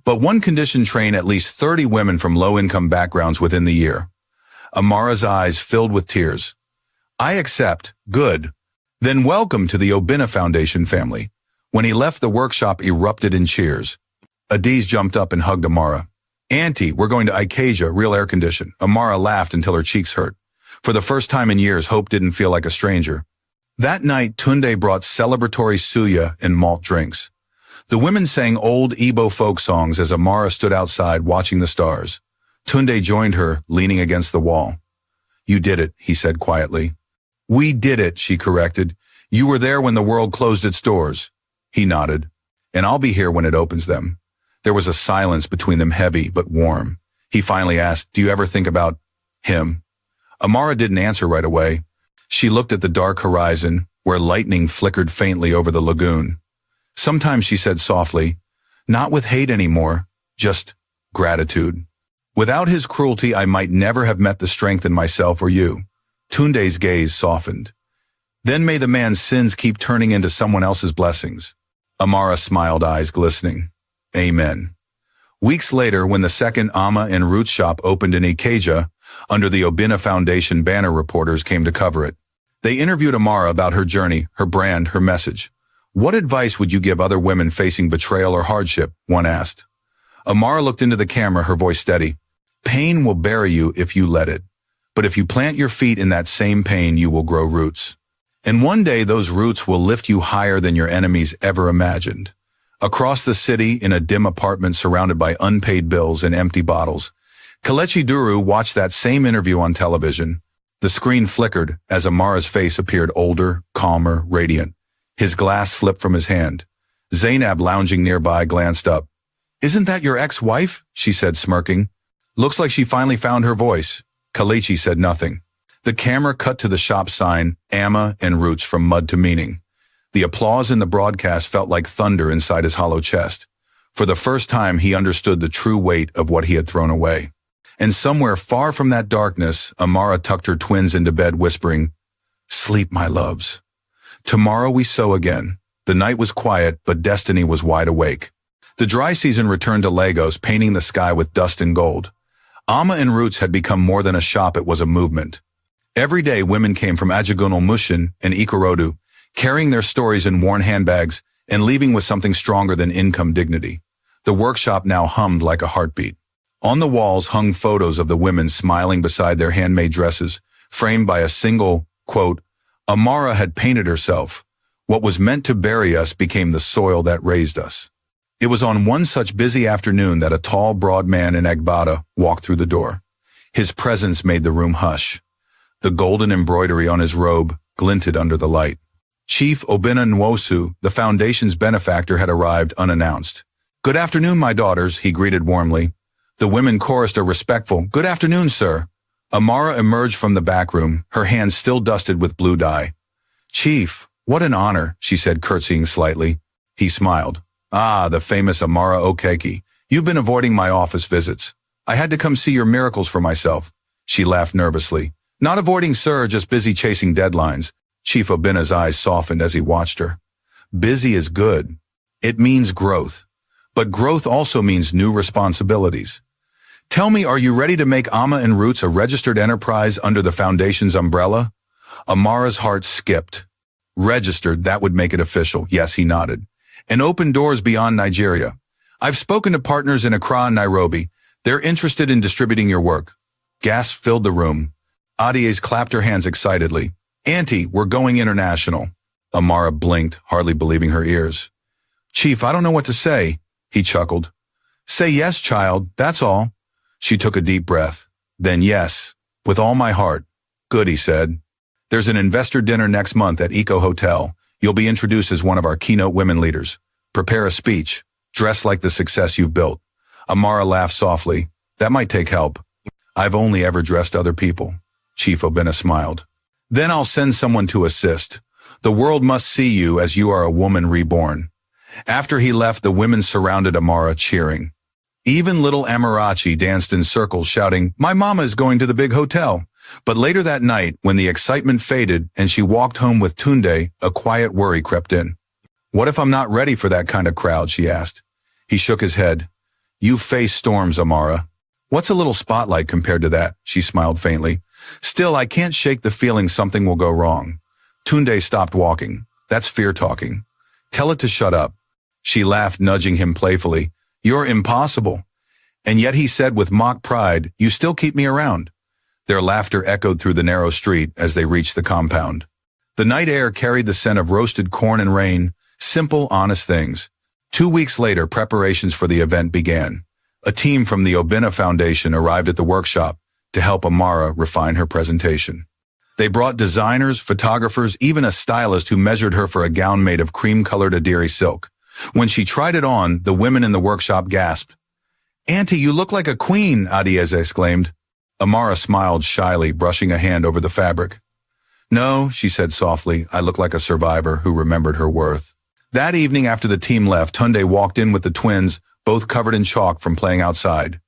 But one condition: train at least 30 women from low-income backgrounds within the year." Amara's eyes filled with tears. "I accept. Good. Then welcome to the Obinna Foundation family." When he left, the workshop erupted in cheers. Adiz jumped up and hugged Amara. "Auntie, we're going to Ikeja, real air condition." Amara laughed until her cheeks hurt. For the first time in years, Hope didn't feel like a stranger. That night, Tunde brought celebratory suya and malt drinks. The women sang old Igbo folk songs as Amara stood outside watching the stars. Tunde joined her, leaning against the wall. "You did it," he said quietly. "We did it," she corrected. "You were there when the world closed its doors." He nodded. "And I'll be here when it opens them." There was a silence between them, heavy but warm. He finally asked, "Do you ever think about him?" Amara didn't answer right away. She looked at the dark horizon, where lightning flickered faintly over the lagoon. Sometimes she said softly, not with hate anymore, just gratitude. Without his cruelty, I might never have met the strength in myself or you. Tunde's gaze softened. Then may the man's sins keep turning into someone else's blessings. Amara smiled, eyes glistening. Amen. Weeks later, when the second Ama and Roots shop opened in Ikeja, under the Obina Foundation banner, reporters came to cover it. They interviewed Amara about her journey, her brand, her message. What advice would you give other women facing betrayal or hardship? One asked. Amara looked into the camera, her voice steady. Pain will bury you if you let it. But if you plant your feet in that same pain, you will grow roots. And one day those roots will lift you higher than your enemies ever imagined. Across the city, in a dim apartment surrounded by unpaid bills and empty bottles, Kelechi Duru watched that same interview on television. The screen flickered as Amara's face appeared older, calmer, radiant. His glass slipped from his hand. Zainab, lounging nearby, glanced up. Isn't that your ex-wife? She said, smirking. Looks like she finally found her voice. Kelechi said nothing. The camera cut to the shop sign, Ama and Roots from Mud to Meaning. The applause in the broadcast felt like thunder inside his hollow chest. For the first time, he understood the true weight of what he had thrown away. And somewhere far from that darkness, Amara tucked her twins into bed, whispering, Sleep, my loves. Tomorrow we sew again. The night was quiet, but destiny was wide awake. The dry season returned to Lagos, painting the sky with dust and gold. Ama and Roots had become more than a shop, it was a movement. Every day, women came from Ajagunal Mushin and Ikorodu, carrying their stories in worn handbags and leaving with something stronger than income dignity. The workshop now hummed like a heartbeat. On the walls hung photos of the women smiling beside their handmade dresses, framed by a single, quote, Amara had painted herself. What was meant to bury us became the soil that raised us. It was on one such busy afternoon that a tall, broad man in Agbada walked through the door. His presence made the room hush. The golden embroidery on his robe glinted under the light. Chief Obina Nwosu, the foundation's benefactor, had arrived unannounced. Good afternoon, my daughters, he greeted warmly. The women chorused a respectful, Good afternoon, sir. Amara emerged from the back room, her hands still dusted with blue dye. Chief, what an honor, she said, curtsying slightly. He smiled. Ah, the famous Amara Okeke. You've been avoiding my office visits. I had to come see your miracles for myself. She laughed nervously. Not avoiding, sir, just busy chasing deadlines. Chief Obina's eyes softened as he watched her. Busy is good. It means growth. But growth also means new responsibilities. Tell me, are you ready to make Ama and Roots a registered enterprise under the foundation's umbrella? Amara's heart skipped. Registered, that would make it official. Yes, he nodded. And open doors beyond Nigeria. I've spoken to partners in Accra and Nairobi. They're interested in distributing your work. Gasps filled the room. Adies clapped her hands excitedly. Auntie, we're going international. Amara blinked, hardly believing her ears. Chief, I don't know what to say. He chuckled. Say yes, child, that's all. She took a deep breath. Then yes, with all my heart. Good, he said. There's an investor dinner next month at Eco Hotel. You'll be introduced as one of our keynote women leaders. Prepare a speech. Dress like the success you've built. Amara laughed softly. That might take help. I've only ever dressed other people. Chief Obina smiled. Then I'll send someone to assist. The world must see you as you are a woman reborn. After he left, the women surrounded Amara, cheering. Even little Amarachi danced in circles, shouting, My mama is going to the big hotel. But later that night, when the excitement faded and she walked home with Tunde, a quiet worry crept in. What if I'm not ready for that kind of crowd, she asked. He shook his head. You face storms, Amara. What's a little spotlight compared to that? She smiled faintly. Still, I can't shake the feeling something will go wrong. Tunde stopped walking. That's fear talking. Tell it to shut up. She laughed, nudging him playfully. You're impossible. And yet he said with mock pride, you still keep me around. Their laughter echoed through the narrow street as they reached the compound. The night air carried the scent of roasted corn and rain, simple, honest things. 2 weeks later, preparations for the event began. A team from the Obina Foundation arrived at the workshop to help Amara refine her presentation. They brought designers, photographers, even a stylist who measured her for a gown made of cream-colored Adiri silk. When she tried it on, the women in the workshop gasped. Auntie, you look like a queen, Adieze exclaimed. Amara smiled shyly, brushing a hand over the fabric. No, she said softly, I look like a survivor who remembered her worth. That evening after the team left, Tunde walked in with the twins, both covered in chalk from playing outside.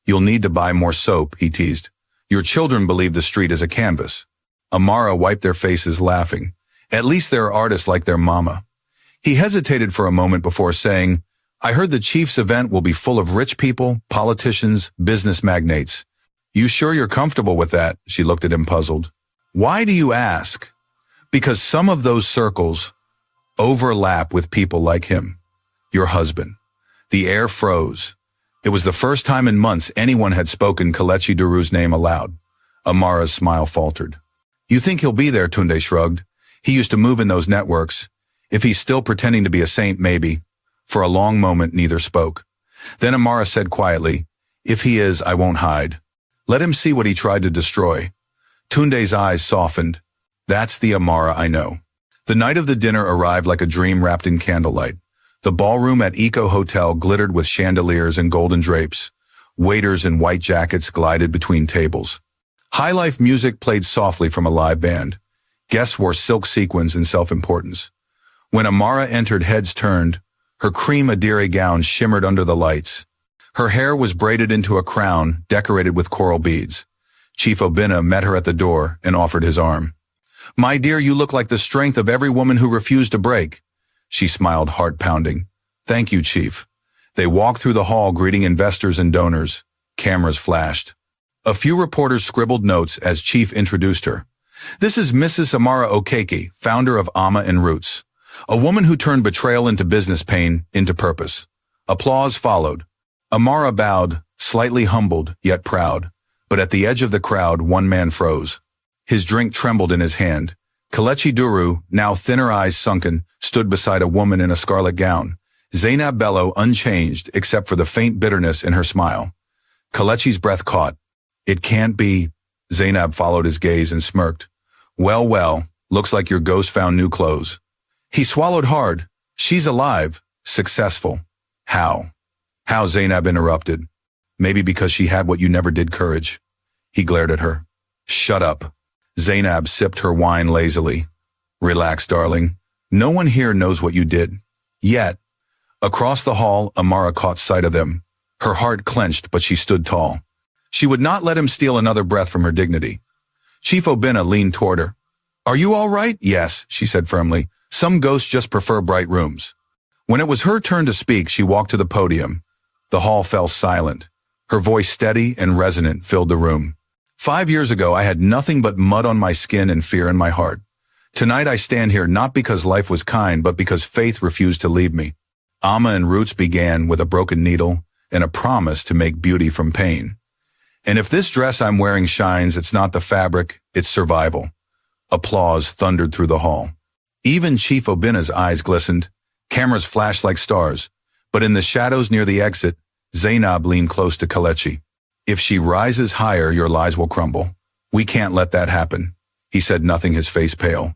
You'll need to buy more soap, he teased. Your children believe the street is a canvas. Amara wiped their faces, laughing. At least they're artists like their mama. He hesitated for a moment before saying, I heard the chief's event will be full of rich people, politicians, business magnates. You sure you're comfortable with that? She looked at him puzzled. Why do you ask? Because some of those circles overlap with people like him. Your husband. The air froze. It was the first time in months anyone had spoken Kelechi Duru's name aloud. Amara's smile faltered. You think he'll be there? Tunde shrugged. He used to move in those networks. If he's still pretending to be a saint, maybe. For a long moment, neither spoke. Then Amara said quietly, If he is, I won't hide. Let him see what he tried to destroy. Tunde's eyes softened. That's the Amara I know. The night of the dinner arrived like a dream wrapped in candlelight. The ballroom at Eco Hotel glittered with chandeliers and golden drapes. Waiters in white jackets glided between tables. High-life music played softly from a live band. Guests wore silk sequins and self-importance. When Amara entered, heads turned. Her cream Adire gown shimmered under the lights. Her hair was braided into a crown decorated with coral beads. Chief Obinna met her at the door and offered his arm. My dear, you look like the strength of every woman who refused to break. She smiled, heart-pounding. Thank you, Chief. They walked through the hall greeting investors and donors. Cameras flashed. A few reporters scribbled notes as Chief introduced her. This is Mrs. Amara Okeke, founder of Ama and Roots. A woman who turned betrayal into business pain into purpose. Applause followed. Amara bowed, slightly humbled, yet proud. But at the edge of the crowd, one man froze. His drink trembled in his hand. Kelechi Duru, now thinner eyes sunken, stood beside a woman in a scarlet gown. Zainab Bello unchanged except for the faint bitterness in her smile. Kelechi's breath caught. It can't be. Zainab followed his gaze and smirked. Well, well, looks like your ghost found new clothes. He swallowed hard. She's alive. Successful. How? How? Zainab interrupted. Maybe because she had what you never did, courage. He glared at her. Shut up. Zainab sipped her wine lazily. Relax, darling. No one here knows what you did. Yet. Across the hall, Amara caught sight of them. Her heart clenched, but she stood tall. She would not let him steal another breath from her dignity. Chief Obinna leaned toward her. Are you all right? Yes, she said firmly. Some ghosts just prefer bright rooms. When it was her turn to speak, she walked to the podium. The hall fell silent. Her voice, steady and resonant, filled the room. 5 years ago, I had nothing but mud on my skin and fear in my heart. Tonight I stand here not because life was kind, but because faith refused to leave me. Ama and Roots began with a broken needle and a promise to make beauty from pain. And if this dress I'm wearing shines, it's not the fabric, it's survival. Applause thundered through the hall. Even Chief Obinna's eyes glistened. Cameras flashed like stars. But in the shadows near the exit, Zainab leaned close to Kelechi. If she rises higher, your lies will crumble. We can't let that happen. He said nothing, his face pale.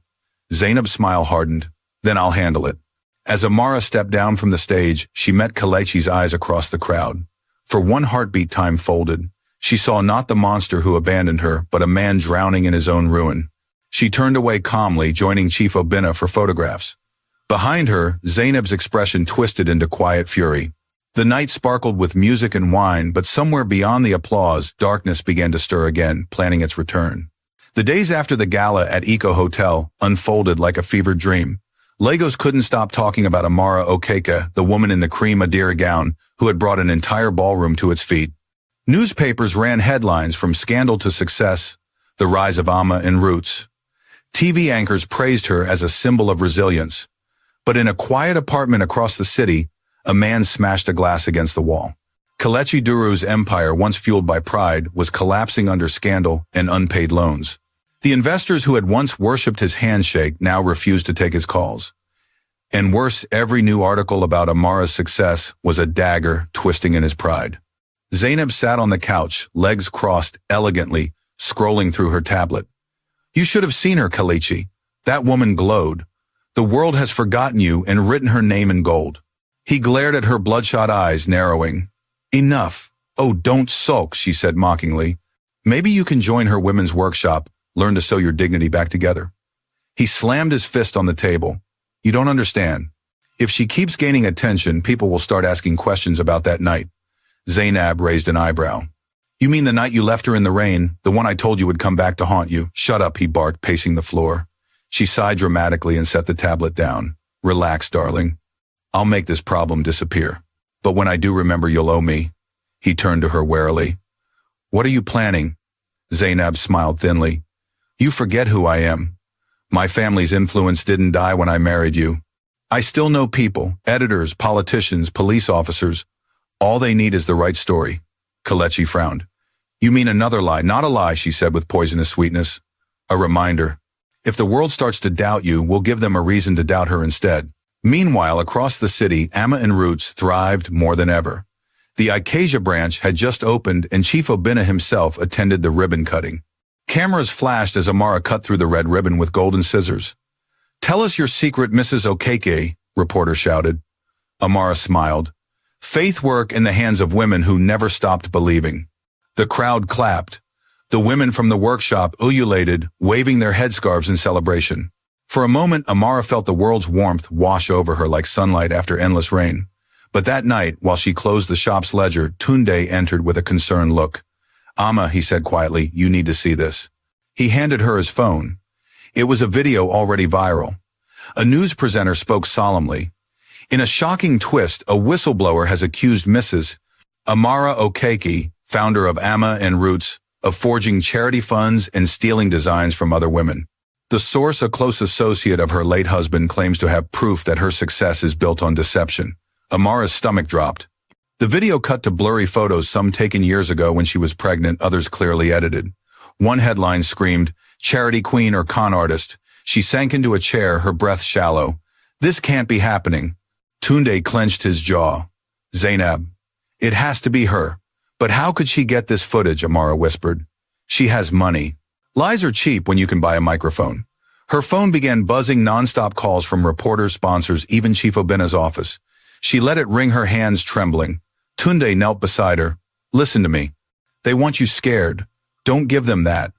Zainab's smile hardened. Then I'll handle it. As Amara stepped down from the stage, she met Kelechi's eyes across the crowd. For one heartbeat, time folded. She saw not the monster who abandoned her, but a man drowning in his own ruin. She turned away calmly, joining Chief Obinna for photographs. Behind her, Zainab's expression twisted into quiet fury. The night sparkled with music and wine, but somewhere beyond the applause, darkness began to stir again, planning its return. The days after the gala at Eco Hotel unfolded like a fevered dream. Lagos couldn't stop talking about Amara Okeke, the woman in the cream Adire gown, who had brought an entire ballroom to its feet. Newspapers ran headlines from scandal to success, the rise of Ama and Roots. TV anchors praised her as a symbol of resilience. But in a quiet apartment across the city, a man smashed a glass against the wall. Kelechi Duru's empire, once fueled by pride, was collapsing under scandal and unpaid loans. The investors who had once worshipped his handshake now refused to take his calls. And worse, every new article about Amara's success was a dagger twisting in his pride. Zainab sat on the couch, legs crossed, elegantly, scrolling through her tablet. You should have seen her, Kelechi. That woman glowed. The world has forgotten you and written her name in gold. He glared at her bloodshot eyes, narrowing. Enough. Oh, don't sulk, she said mockingly. Maybe you can join her women's workshop, learn to sew your dignity back together. He slammed his fist on the table. You don't understand. If she keeps gaining attention, people will start asking questions about that night. Zainab raised an eyebrow. You mean the night you left her in the rain, the one I told you would come back to haunt you? Shut up, he barked, pacing the floor. She sighed dramatically and set the tablet down. Relax, darling. I'll make this problem disappear. But when I do remember, you'll owe me. He turned to her warily. What are you planning? Zainab smiled thinly. You forget who I am. My family's influence didn't die when I married you. I still know people, editors, politicians, police officers. All they need is the right story. Kelechi frowned. You mean another lie? Not a lie, she said with poisonous sweetness. A reminder. If the world starts to doubt you, we'll give them a reason to doubt her instead. Meanwhile, across the city, Amma and Roots thrived more than ever. The Acacia branch had just opened and Chief Obinna himself attended the ribbon cutting. Cameras flashed as Amara cut through the red ribbon with golden scissors. Tell us your secret, Mrs. Okeke, reporter shouted. Amara smiled. Faith work in the hands of women who never stopped believing. The crowd clapped. The women from the workshop ululated, waving their headscarves in celebration. For a moment, Amara felt the world's warmth wash over her like sunlight after endless rain. But that night, while she closed the shop's ledger, Tunde entered with a concerned look. Amma, he said quietly, you need to see this. He handed her his phone. It was a video already viral. A news presenter spoke solemnly. In a shocking twist, a whistleblower has accused Mrs. Amara Okeke, founder of Amma and Roots, of forging charity funds and stealing designs from other women. The source, a close associate of her late husband, claims to have proof that her success is built on deception. Amara's stomach dropped. The video cut to blurry photos, some taken years ago when she was pregnant, others clearly edited. One headline screamed, "Charity queen or con artist." She sank into a chair, her breath shallow. This can't be happening. Tunde clenched his jaw. Zainab. It has to be her. But how could she get this footage, Amara whispered. She has money. Lies are cheap when you can buy a microphone. Her phone began buzzing nonstop calls from reporters, sponsors, even Chief Obinna's office. She let it ring, her hands trembling. Tunde knelt beside her. Listen to me. They want you scared. Don't give them that.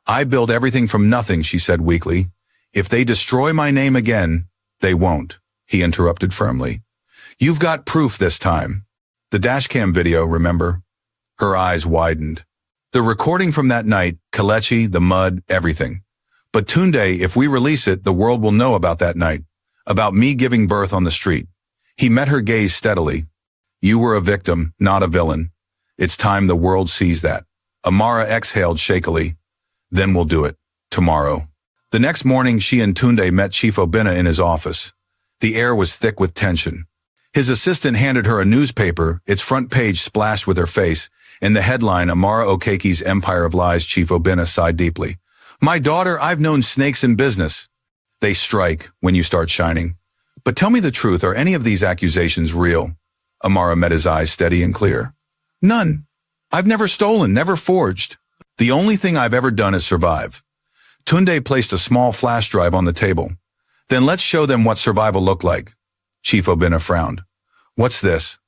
I built everything from nothing, she said weakly. If they destroy my name again, they won't, he interrupted firmly. You've got proof this time. The dashcam video, remember? Her eyes widened. The recording from that night, Kelechi, the mud, everything. But Tunde, if we release it, the world will know about that night. About me giving birth on the street. He met her gaze steadily. You were a victim, not a villain. It's time the world sees that. Amara exhaled shakily. Then we'll do it. Tomorrow. The next morning, she and Tunde met Chief Obinna in his office. The air was thick with tension. His assistant handed her a newspaper, its front page splashed with her face, and the headline, Amara Okeke's Empire of Lies. Chief Obinna sighed deeply. My daughter, I've known snakes in business. They strike when you start shining. But tell me the truth, are any of these accusations real? Amara met his eyes steady and clear. None. I've never stolen, never forged. The only thing I've ever done is survive. Tunde placed a small flash drive on the table. Then let's show them what survival looked like. Chief Obinna frowned. What's this?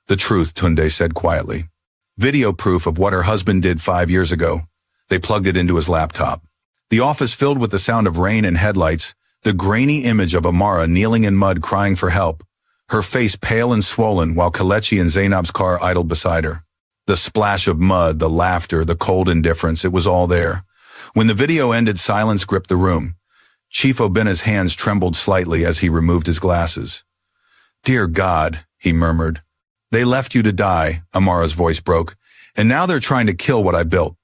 The truth, Tunde said quietly. Video proof of what her husband did 5 years ago. They plugged it into his laptop. The office filled with the sound of rain and headlights, the grainy image of Amara kneeling in mud crying for help, her face pale and swollen while Kelechi and Zainab's car idled beside her. The splash of mud, the laughter, the cold indifference, it was all there. When the video ended, silence gripped the room. Chief Obinna's hands trembled slightly as he removed his glasses. Dear God, he murmured. They left you to die, Amara's voice broke, and now they're trying to kill what I built.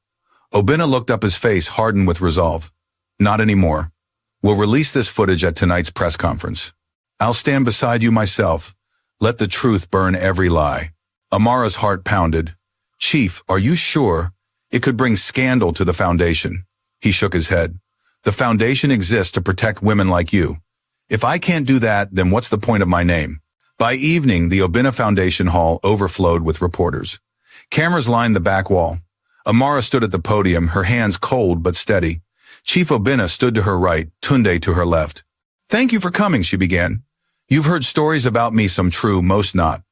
Obinna looked up, his face hardened with resolve. Not anymore. We'll release this footage at tonight's press conference. I'll stand beside you myself. Let the truth burn every lie. Amara's heart pounded. Chief, are you sure? It could bring scandal to the foundation. He shook his head. The foundation exists to protect women like you. If I can't do that, then what's the point of my name? By evening, the Obinna Foundation hall overflowed with reporters. Cameras lined the back wall. Amara stood at the podium, her hands cold but steady. Chief Obinna stood to her right, Tunde to her left. Thank you for coming, she began. You've heard stories about me, some true, most not.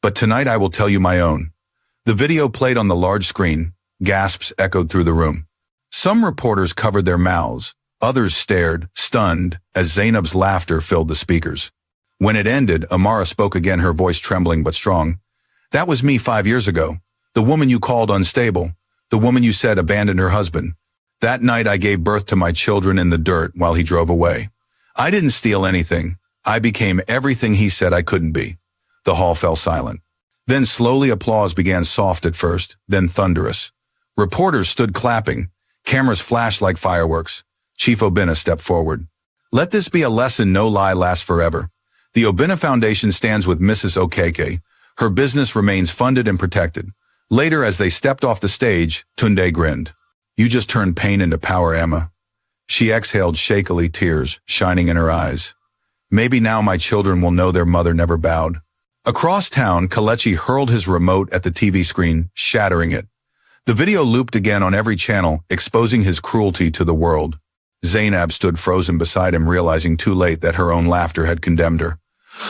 But tonight I will tell you my own. The video played on the large screen. Gasps echoed through the room. Some reporters covered their mouths. Others stared, stunned, as Zainab's laughter filled the speakers. When it ended, Amara spoke again, her voice trembling but strong. That was me 5 years ago. The woman you called unstable. The woman you said abandoned her husband. That night I gave birth to my children in the dirt while he drove away. I didn't steal anything. I became everything he said I couldn't be. The hall fell silent. Then slowly applause began, soft at first, then thunderous. Reporters stood clapping. Cameras flashed like fireworks. Chief Obinna stepped forward. Let this be a lesson: no lie lasts forever. The Obinna Foundation stands with Mrs. Okeke. Her business remains funded and protected. Later, as they stepped off the stage, Tunde grinned. You just turned pain into power, Emma. She exhaled shakily, tears shining in her eyes. Maybe now my children will know their mother never bowed. Across town, Kelechi hurled his remote at the TV screen, shattering it. The video looped again on every channel, exposing his cruelty to the world. Zainab stood frozen beside him, realizing too late that her own laughter had condemned her.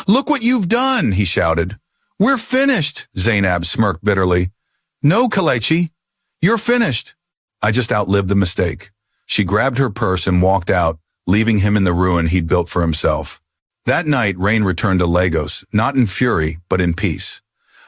Look what you've done, he shouted. We're finished, Zainab smirked bitterly. No, Kelechi, you're finished. I just outlived the mistake. She grabbed her purse and walked out, leaving him in the ruin he'd built for himself. That night, Rain returned to Lagos, not in fury, but in peace.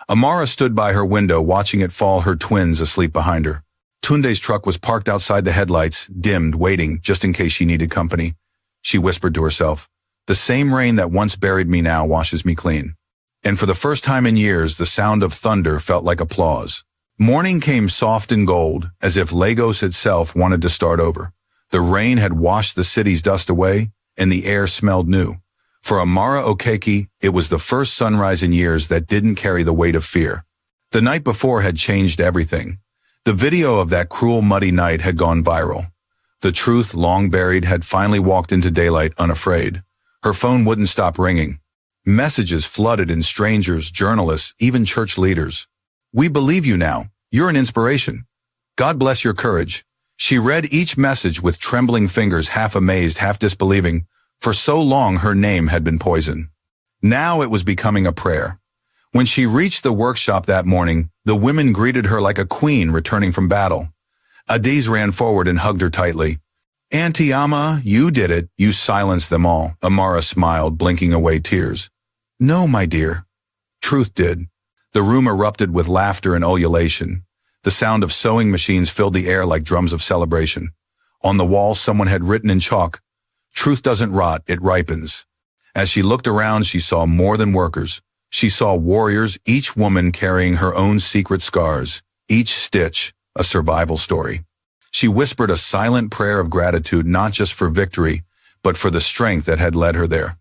Amara stood by her window, watching it fall, her twins asleep behind her. Tunde's truck was parked outside, the headlights dimmed, waiting just in case she needed company. She whispered to herself, the same rain that once buried me now washes me clean. And for the first time in years, the sound of thunder felt like applause. Morning came soft and gold, as if Lagos itself wanted to start over. The rain had washed the city's dust away, and the air smelled new. For Amara Okeke, it was the first sunrise in years that didn't carry the weight of fear. The night before had changed everything. The video of that cruel, muddy night had gone viral. The truth, long buried, had finally walked into daylight unafraid. Her phone wouldn't stop ringing. Messages flooded in, strangers, journalists, even church leaders. We believe you now. You're an inspiration. God bless your courage. She read each message with trembling fingers, half amazed, half disbelieving. For so long, her name had been poison. Now it was becoming a prayer. When she reached the workshop that morning, the women greeted her like a queen returning from battle. Adiz ran forward and hugged her tightly. Auntie Amma, you did it. You silenced them all. Amara smiled, blinking away tears. No, my dear. Truth did. The room erupted with laughter and ululation. The sound of sewing machines filled the air like drums of celebration. On the wall, someone had written in chalk, Truth doesn't rot, it ripens. As she looked around, she saw more than workers. She saw warriors, each woman carrying her own secret scars, each stitch a survival story. She whispered a silent prayer of gratitude, not just for victory, but for the strength that had led her there.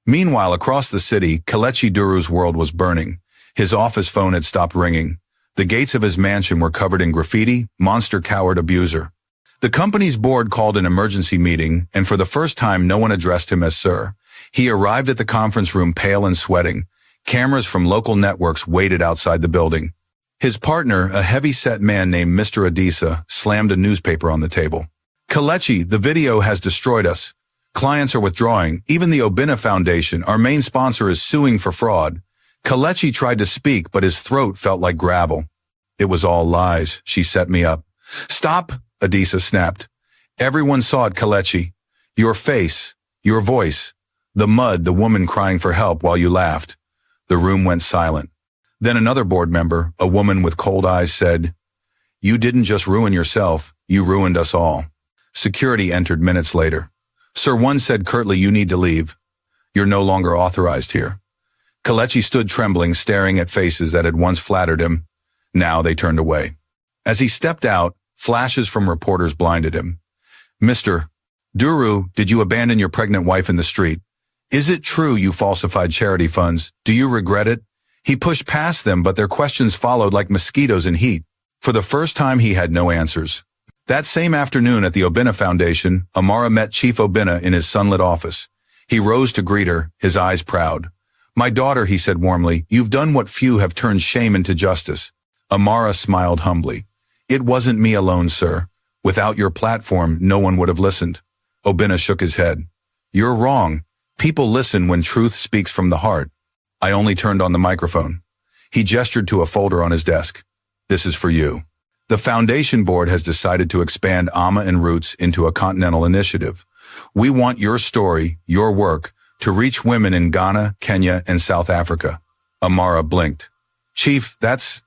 Meanwhile, across the city, Kelechi Duru's world was burning. His office phone had stopped ringing. The gates of his mansion were covered in graffiti, monster, coward, abuser. The company's board called an emergency meeting, and for the first time, no one addressed him as sir. He arrived at the conference room pale and sweating. Cameras from local networks waited outside the building. His partner, a heavy-set man named Mr. Adisa, slammed a newspaper on the table. Kelechi, the video has destroyed us. Clients are withdrawing. Even the Obinna Foundation, our main sponsor, is suing for fraud. Kelechi tried to speak, but his throat felt like gravel. It was all lies. She set me up. Stop, Adisa snapped. Everyone saw it, Kelechi. Your face, your voice, the mud, the woman crying for help while you laughed. The room went silent. Then another board member, a woman with cold eyes, said, You didn't just ruin yourself, you ruined us all. Security entered minutes later. Sir, one said curtly, You need to leave. You're no longer authorized here. Kelechi stood trembling, staring at faces that had once flattered him. Now they turned away. As he stepped out, flashes from reporters blinded him. Mr. Duru, did you abandon your pregnant wife in the street? Is it true you falsified charity funds? Do you regret it? He pushed past them, but their questions followed like mosquitoes in heat. For the first time, he had no answers. That same afternoon at the Obinna Foundation, Amara met Chief Obinna in his sunlit office. He rose to greet her, his eyes proud. My daughter, he said warmly, you've done what few have, turned shame into justice. Amara smiled humbly. It wasn't me alone, sir. Without your platform, no one would have listened. Obinna shook his head. You're wrong. People listen when truth speaks from the heart. I only turned on the microphone. He gestured to a folder on his desk. This is for you. The foundation board has decided to expand Amma and Roots into a continental initiative. We want your story, your work, to reach women in Ghana, Kenya, and South Africa. Amara blinked. Chief, that's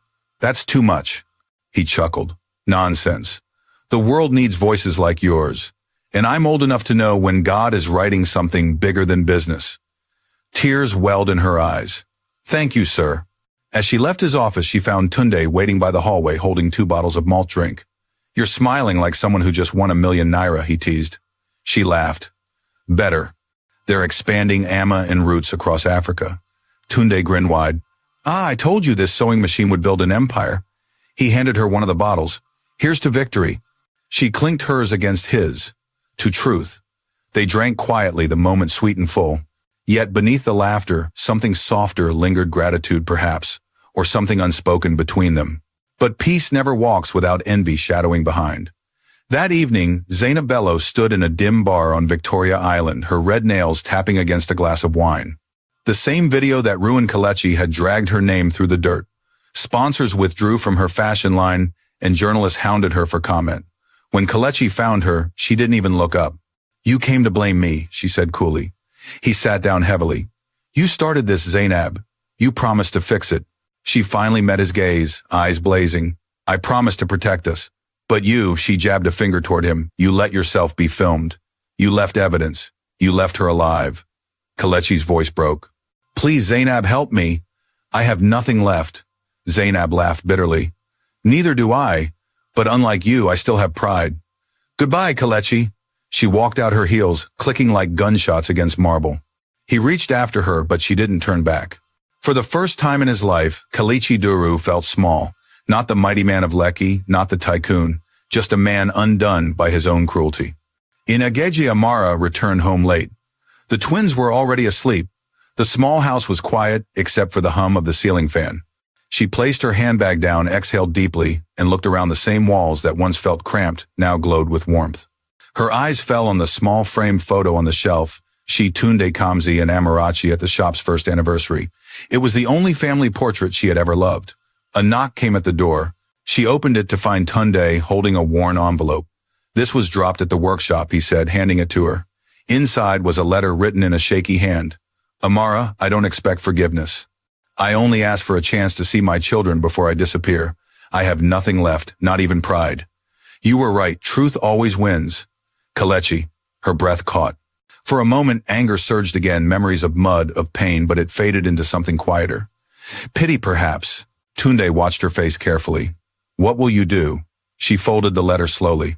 too much. He chuckled. Nonsense. The world needs voices like yours. And I'm old enough to know when God is writing something bigger than business. Tears welled in her eyes. Thank you, sir. As she left his office, she found Tunde waiting by the hallway holding 2 bottles of malt drink. You're smiling like someone who just won ₦1,000,000, he teased. She laughed. Better. They're expanding Amma and Roots across Africa. Tunde grinned wide. I told you this sewing machine would build an empire. He handed her one of the bottles. Here's to victory. She clinked hers against his. To truth. They drank quietly, the moment sweet and full. Yet beneath the laughter, something softer lingered, gratitude perhaps, or something unspoken between them. But peace never walks without envy shadowing behind. That evening, Zainab Bello stood in a dim bar on Victoria Island, her red nails tapping against a glass of wine. The same video that ruined Kelechi had dragged her name through the dirt. Sponsors withdrew from her fashion line, and journalists hounded her for comment. When Kelechi found her, she didn't even look up. You came to blame me, she said coolly. He sat down heavily. You started this, Zainab. You promised to fix it. She finally met his gaze, eyes blazing. I promised to protect us. But you, she jabbed a finger toward him, you let yourself be filmed. You left evidence. You left her alive. Kelechi's voice broke. Please, Zainab, help me. I have nothing left. Zainab laughed bitterly. Neither do I. But unlike you, I still have pride. Goodbye, Kelechi. She walked out, her heels clicking like gunshots against marble. He reached after her, but she didn't turn back. For the first time in his life, Kelechi Duru felt small. Not the mighty man of Lekki, not the tycoon, just a man undone by his own cruelty. In Ageji, Amara returned home late. The twins were already asleep. The small house was quiet, except for the hum of the ceiling fan. She placed her handbag down, exhaled deeply, and looked around. The same walls that once felt cramped now glowed with warmth. Her eyes fell on the small framed photo on the shelf, she, Tunde Kamsi, and Amarachi at the shop's first anniversary. It was the only family portrait she had ever loved. A knock came at the door. She opened it to find Tunde holding a worn envelope. This was dropped at the workshop, he said, handing it to her. Inside was a letter written in a shaky hand. Amara, I don't expect forgiveness. I only ask for a chance to see my children before I disappear. I have nothing left, not even pride. You were right, truth always wins. Kelechi, her breath caught. For a moment, anger surged again, memories of mud, of pain, but it faded into something quieter. Pity, perhaps. Tunde watched her face carefully. What will you do? She folded the letter slowly.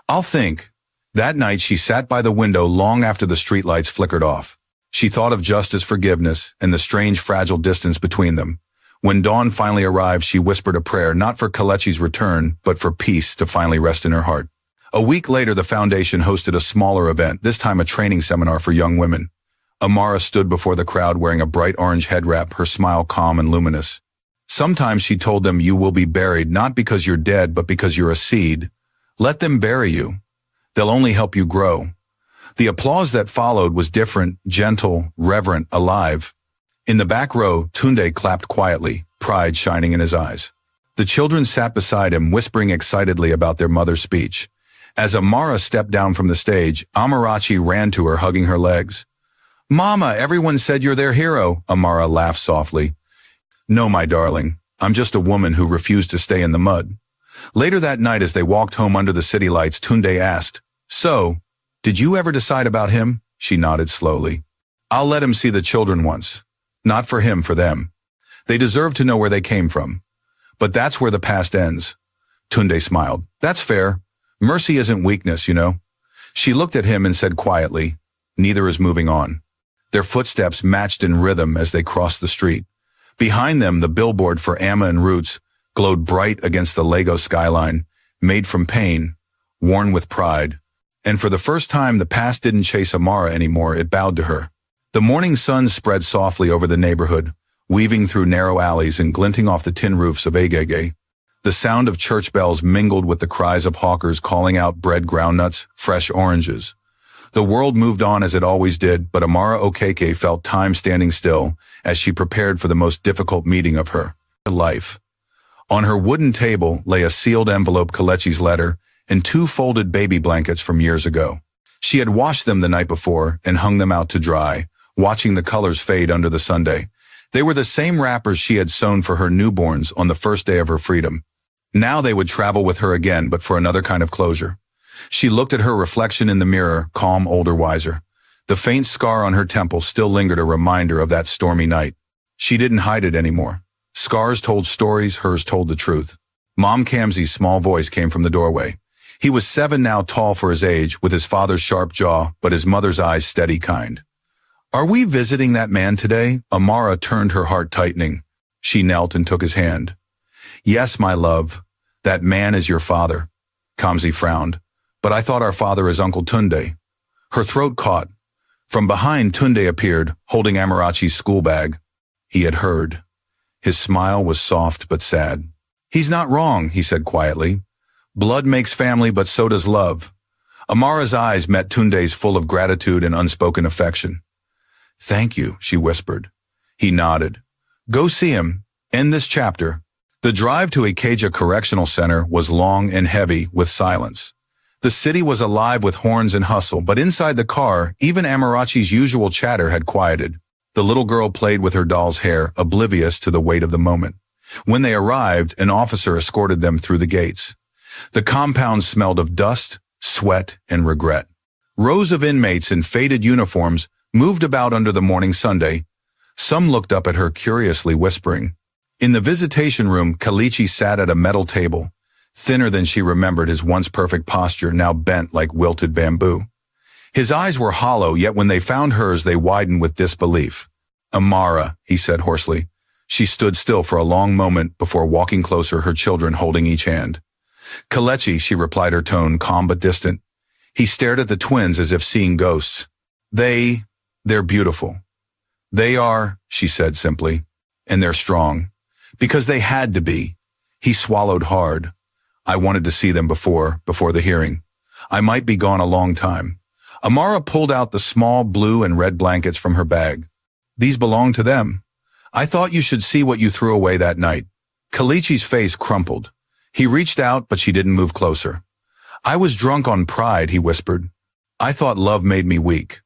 I'll think. That night, she sat by the window long after the streetlights flickered off. She thought of justice, forgiveness, and the strange, fragile distance between them. When dawn finally arrived, she whispered a prayer, not for Kelechi's return, but for peace to finally rest in her heart. A week later, the foundation hosted a smaller event, this time a training seminar for young women. Amara stood before the crowd wearing a bright orange head wrap, her smile calm and luminous. Sometimes, she told them, you will be buried not because you're dead, but because you're a seed. Let them bury you. They'll only help you grow. The applause that followed was different, gentle, reverent, alive. In the back row, Tunde clapped quietly, pride shining in his eyes. The children sat beside him, whispering excitedly about their mother's speech. As Amara stepped down from the stage, Amarachi ran to her, hugging her legs. Mama, everyone said you're their hero, Amara laughed softly. No, my darling, I'm just a woman who refused to stay in the mud. Later that night, as they walked home under the city lights, Tunde asked, So, did you ever decide about him? She nodded slowly. I'll let him see the children once. Not for him, for them. They deserve to know where they came from. But that's where the past ends. Tunde smiled. That's fair. Mercy isn't weakness, you know. She looked at him and said quietly, Neither is moving on. Their footsteps matched in rhythm as they crossed the street. Behind them, the billboard for Amma and Roots glowed bright against the Lagos skyline, made from pain, worn with pride. And for the first time, the past didn't chase Amara anymore, it bowed to her. The morning sun spread softly over the neighborhood, weaving through narrow alleys and glinting off the tin roofs of Agege. The sound of church bells mingled with the cries of hawkers calling out bread, groundnuts, fresh oranges. The world moved on as it always did, but Amara Okeke felt time standing still as she prepared for the most difficult meeting of her life. On her wooden table lay a sealed envelope, Kelechi's letter, and 2 folded baby blankets from years ago. She had washed them the night before and hung them out to dry, watching the colors fade under the Sunday. They were the same wrappers she had sewn for her newborns on the first day of her freedom. Now they would travel with her again, but for another kind of closure. She looked at her reflection in the mirror, calm, older, wiser. The faint scar on her temple still lingered, a reminder of that stormy night. She didn't hide it anymore. Scars told stories, hers told the truth. Mom Kamsi's small voice came from the doorway. He was 7 now, tall for his age, with his father's sharp jaw, but his mother's eyes steady, kind. "Are we visiting that man today?" Amara turned, her heart tightening. She knelt and took his hand. "Yes, my love. That man is your father." Kamsi frowned. "But I thought our father is Uncle Tunde." Her throat caught. From behind, Tunde appeared, holding Amarachi's school bag. He had heard. His smile was soft but sad. "He's not wrong," he said quietly. "Blood makes family, but so does love." Amara's eyes met Tunde's, full of gratitude and unspoken affection. "Thank you," she whispered. He nodded. "Go see him. End this chapter." The drive to Ikeja Correctional Center was long and heavy with silence. The city was alive with horns and hustle, but inside the car, even Amarachi's usual chatter had quieted. The little girl played with her doll's hair, oblivious to the weight of the moment. When they arrived, an officer escorted them through the gates. The compound smelled of dust, sweat, and regret. Rows of inmates in faded uniforms moved about under the morning Sunday. Some looked up at her curiously, whispering. In the visitation room, Kalichi sat at a metal table, thinner than she remembered, his once perfect posture now bent like wilted bamboo. His eyes were hollow, yet when they found hers, they widened with disbelief. "Amara," he said hoarsely. She stood still for a long moment before walking closer, her children holding each hand. "Kalechi," she replied, her tone calm but distant. He stared at the twins as if seeing ghosts. They're beautiful." "They are," she said simply. "And they're strong. Because they had to be." He swallowed hard. "I wanted to see them before the hearing. I might be gone a long time." Amara pulled out the small blue and red blankets from her bag. "These belong to them. I thought you should see what you threw away that night." Kalichi's face crumpled. He reached out, but she didn't move closer. "I was drunk on pride," he whispered. "I thought love made me weak.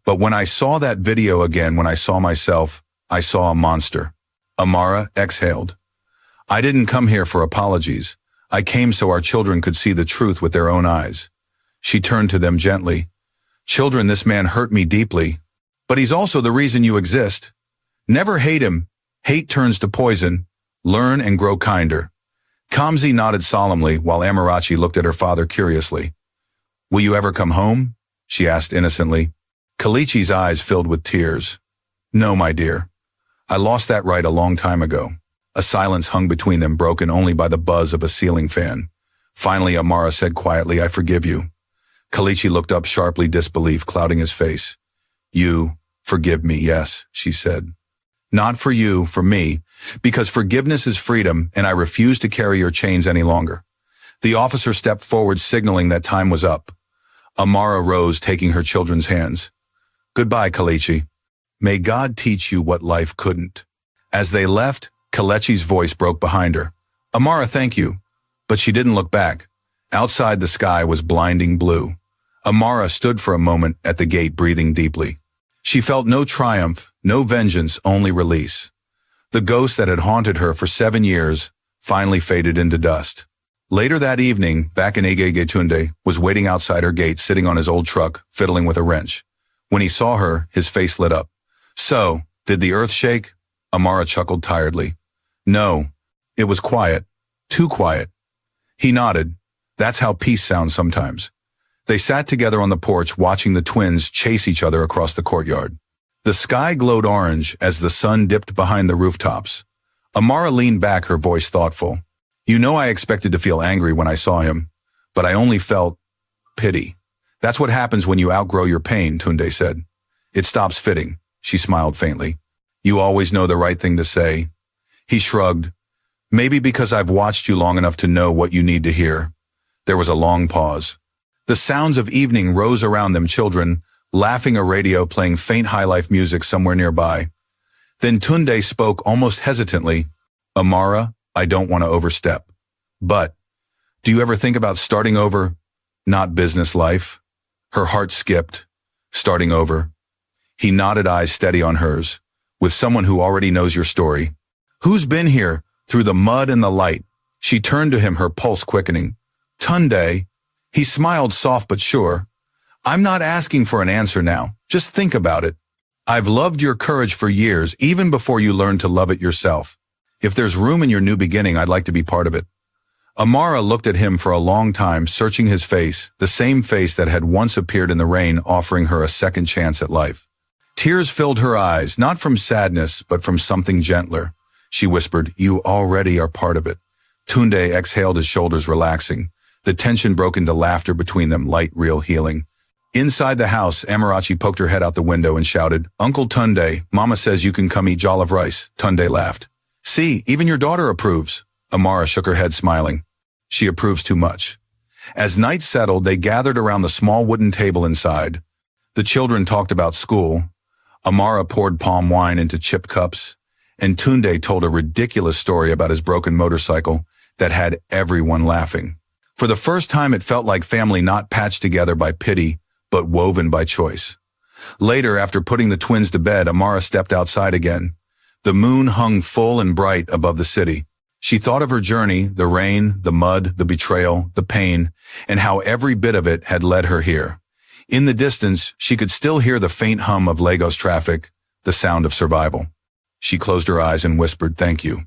But when I saw that video again, when I saw myself, I saw a monster." Amara exhaled. "I didn't come here for apologies. I came so our children could see the truth with their own eyes." She turned to them gently. "Children, this man hurt me deeply. But he's also the reason you exist. Never hate him. Hate turns to poison. Learn and grow kinder." Kamsi nodded solemnly while Amarachi looked at her father curiously. "Will you ever come home?" she asked innocently. Kalichi's eyes filled with tears. "No, my dear. I lost that right a long time ago." A silence hung between them, broken only by the buzz of a ceiling fan. Finally, Amara said quietly, "I forgive you." Kalichi looked up sharply, disbelief clouding his face. "You forgive me, yes," she said. "Not for you, for me, because forgiveness is freedom, and I refuse to carry your chains any longer." The officer stepped forward, signaling that time was up. Amara rose, taking her children's hands. "Goodbye, Kalichi. May God teach you what life couldn't." As they left, Kalechi's voice broke behind her. "Amara, thank you." But she didn't look back. Outside, the sky was blinding blue. Amara stood for a moment at the gate, breathing deeply. She felt no triumph, no vengeance, only release. The ghost that had haunted her for 7 years finally faded into dust. Later that evening, back in Tunde was waiting outside her gate, sitting on his old truck, fiddling with a wrench. When he saw her, his face lit up. "So, did the earth shake?" Amara chuckled tiredly. "No, it was quiet. Too quiet." He nodded. That's how peace sounds sometimes. They sat together on the porch, watching the twins chase each other across the courtyard. The sky glowed orange as the sun dipped behind the rooftops. Amara leaned back, her voice thoughtful. "You know, I expected to feel angry when I saw him, but I only felt pity. That's what happens when you outgrow your pain," Tunde said. "It stops fitting." She smiled faintly. "You always know the right thing to say." He shrugged. "Maybe because I've watched you long enough to know what you need to hear." There was a long pause. The sounds of evening rose around them, children laughing, a radio playing faint high-life music somewhere nearby. Then Tunde spoke almost hesitantly. "Amara, I don't want to overstep. But, do you ever think about starting over? Not business life." Her heart skipped. Starting over. He nodded, eyes steady on hers. With someone who already knows your story. Who's been here, through the mud and the light? She turned to him, her pulse quickening. Tunde. He smiled, soft but sure. I'm not asking for an answer now. Just think about it. I've loved your courage for years, even before you learned to love it yourself. If there's room in your new beginning, I'd like to be part of it. Amara looked at him for a long time, searching his face, the same face that had once appeared in the rain, offering her a second chance at life. Tears filled her eyes, not from sadness, but from something gentler. She whispered, you already are part of it. Tunde exhaled, his shoulders relaxing. The tension broke into laughter between them, light, real healing. Inside the house, Amarachi poked her head out the window and shouted, Uncle Tunde, Mama says you can come eat jollof rice. Tunde laughed. See, even your daughter approves. Amara shook her head, smiling. She approves too much. As night settled, they gathered around the small wooden table inside. The children talked about school. Amara poured palm wine into chipped cups, and Tunde told a ridiculous story about his broken motorcycle that had everyone laughing. For the first time, it felt like family, not patched together by pity, but woven by choice. Later, after putting the twins to bed, Amara stepped outside again. The moon hung full and bright above the city. She thought of her journey, the rain, the mud, the betrayal, the pain, and how every bit of it had led her here. In the distance, she could still hear the faint hum of Lagos traffic, the sound of survival. She closed her eyes and whispered, thank you.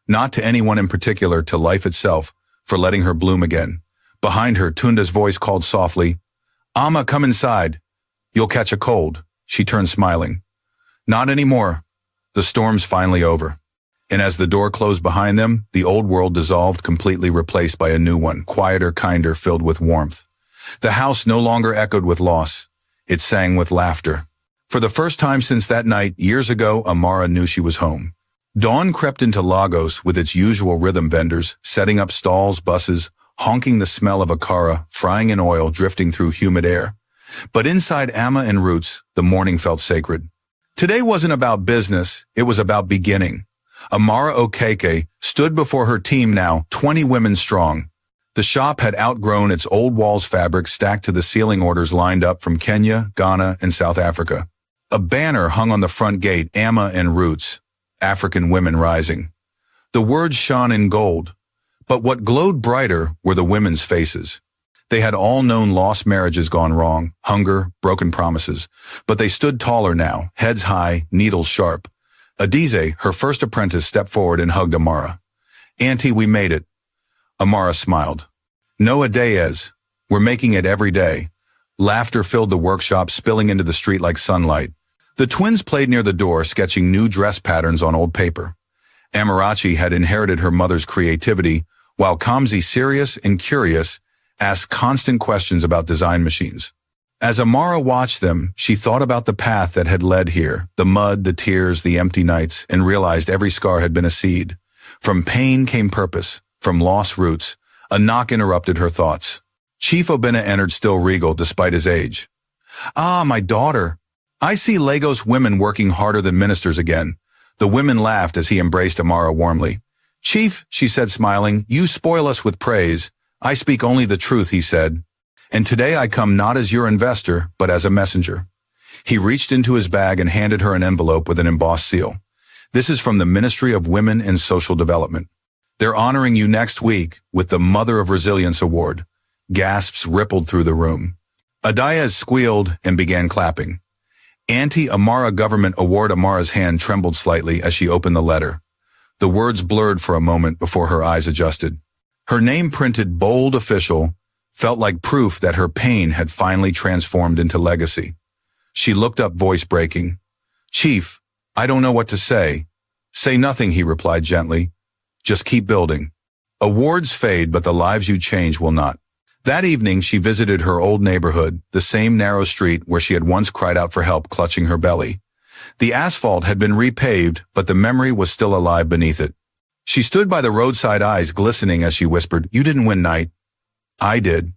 Not to anyone in particular, to life itself, for letting her bloom again. Behind her, Tunde's voice called softly, Amma, come inside. You'll catch a cold. She turned, smiling. Not anymore. The storm's finally over. And as the door closed behind them, the old world dissolved, completely replaced by a new one, quieter, kinder, filled with warmth. The house no longer echoed with loss. It sang with laughter. For the first time since that night, years ago, Amara knew she was home. Dawn crept into Lagos with its usual rhythm vendors, setting up stalls, buses, honking, the smell of akara, frying in oil, drifting through humid air. But inside Amma and Roots, the morning felt sacred. Today wasn't about business, it was about beginning. Amara Okeke stood before her team, now 20 women strong. The shop had outgrown its old walls, fabric stacked to the ceiling, orders lined up from Kenya, Ghana, and South Africa. A banner hung on the front gate, Amma and Roots, African women rising. The words shone in gold, but what glowed brighter were the women's faces. They had all known lost marriages gone wrong, hunger, broken promises, but they stood taller now, heads high, needles sharp. Adize, her first apprentice, stepped forward and hugged Amara. Auntie, we made it. Amara smiled. No, Adeyes. We're making it every day. Laughter filled the workshop, spilling into the street like sunlight. The twins played near the door, sketching new dress patterns on old paper. Amarachi had inherited her mother's creativity, while Kamzi, serious and curious, asked constant questions about design machines. As Amara watched them, she thought about the path that had led here, the mud, the tears, the empty nights, and realized every scar had been a seed. From pain came purpose, from lost roots. A knock interrupted her thoughts. Chief Obinna entered, still regal despite his age. Ah, my daughter. I see Lagos women working harder than ministers again. The women laughed as he embraced Amara warmly. Chief, she said, smiling, you spoil us with praise. I speak only the truth, he said. And today I come not as your investor, but as a messenger. He reached into his bag and handed her an envelope with an embossed seal. This is from the Ministry of Women and Social Development. They're honoring you next week with the Mother of Resilience Award. Gasps rippled through the room. Adayez squealed and began clapping. Anti-Amara Government Award. Amara's hand trembled slightly as she opened the letter. The words blurred for a moment before her eyes adjusted. Her name, printed bold, official, felt like proof that her pain had finally transformed into legacy. She looked up, voice breaking. Chief, I don't know what to say. Say nothing, he replied gently. Just keep building. Awards fade, but the lives you change will not. That evening, she visited her old neighborhood, the same narrow street where she had once cried out for help, clutching her belly. The asphalt had been repaved, but the memory was still alive beneath it. She stood by the roadside, eyes glistening as she whispered, You didn't win, Knight. I did.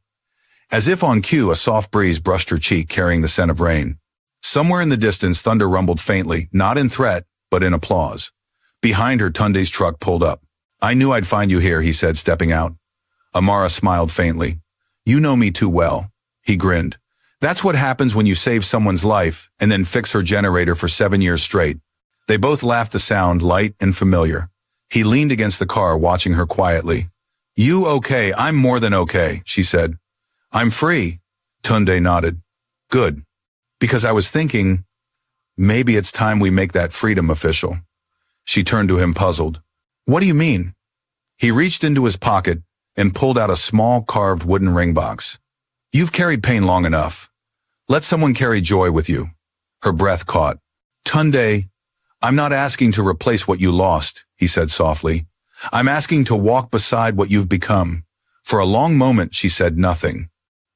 As if on cue, a soft breeze brushed her cheek, carrying the scent of rain. Somewhere in the distance, thunder rumbled faintly, not in threat, but in applause. Behind her, Tunde's truck pulled up. I knew I'd find you here, he said, stepping out. Amara smiled faintly. You know me too well. He grinned. That's what happens when you save someone's life and then fix her generator for 7 years straight. They both laughed, the sound light and familiar. He leaned against the car, watching her quietly. You okay? I'm more than okay, she said. I'm free. Tunde nodded. Good. Because I was thinking, maybe it's time we make that freedom official. She turned to him, puzzled. What do you mean? He reached into his pocket and pulled out a small carved wooden ring box. You've carried pain long enough. Let someone carry joy with you. Her breath caught. Tunde, I'm not asking to replace what you lost, he said softly. I'm asking to walk beside what you've become. For a long moment, she said nothing.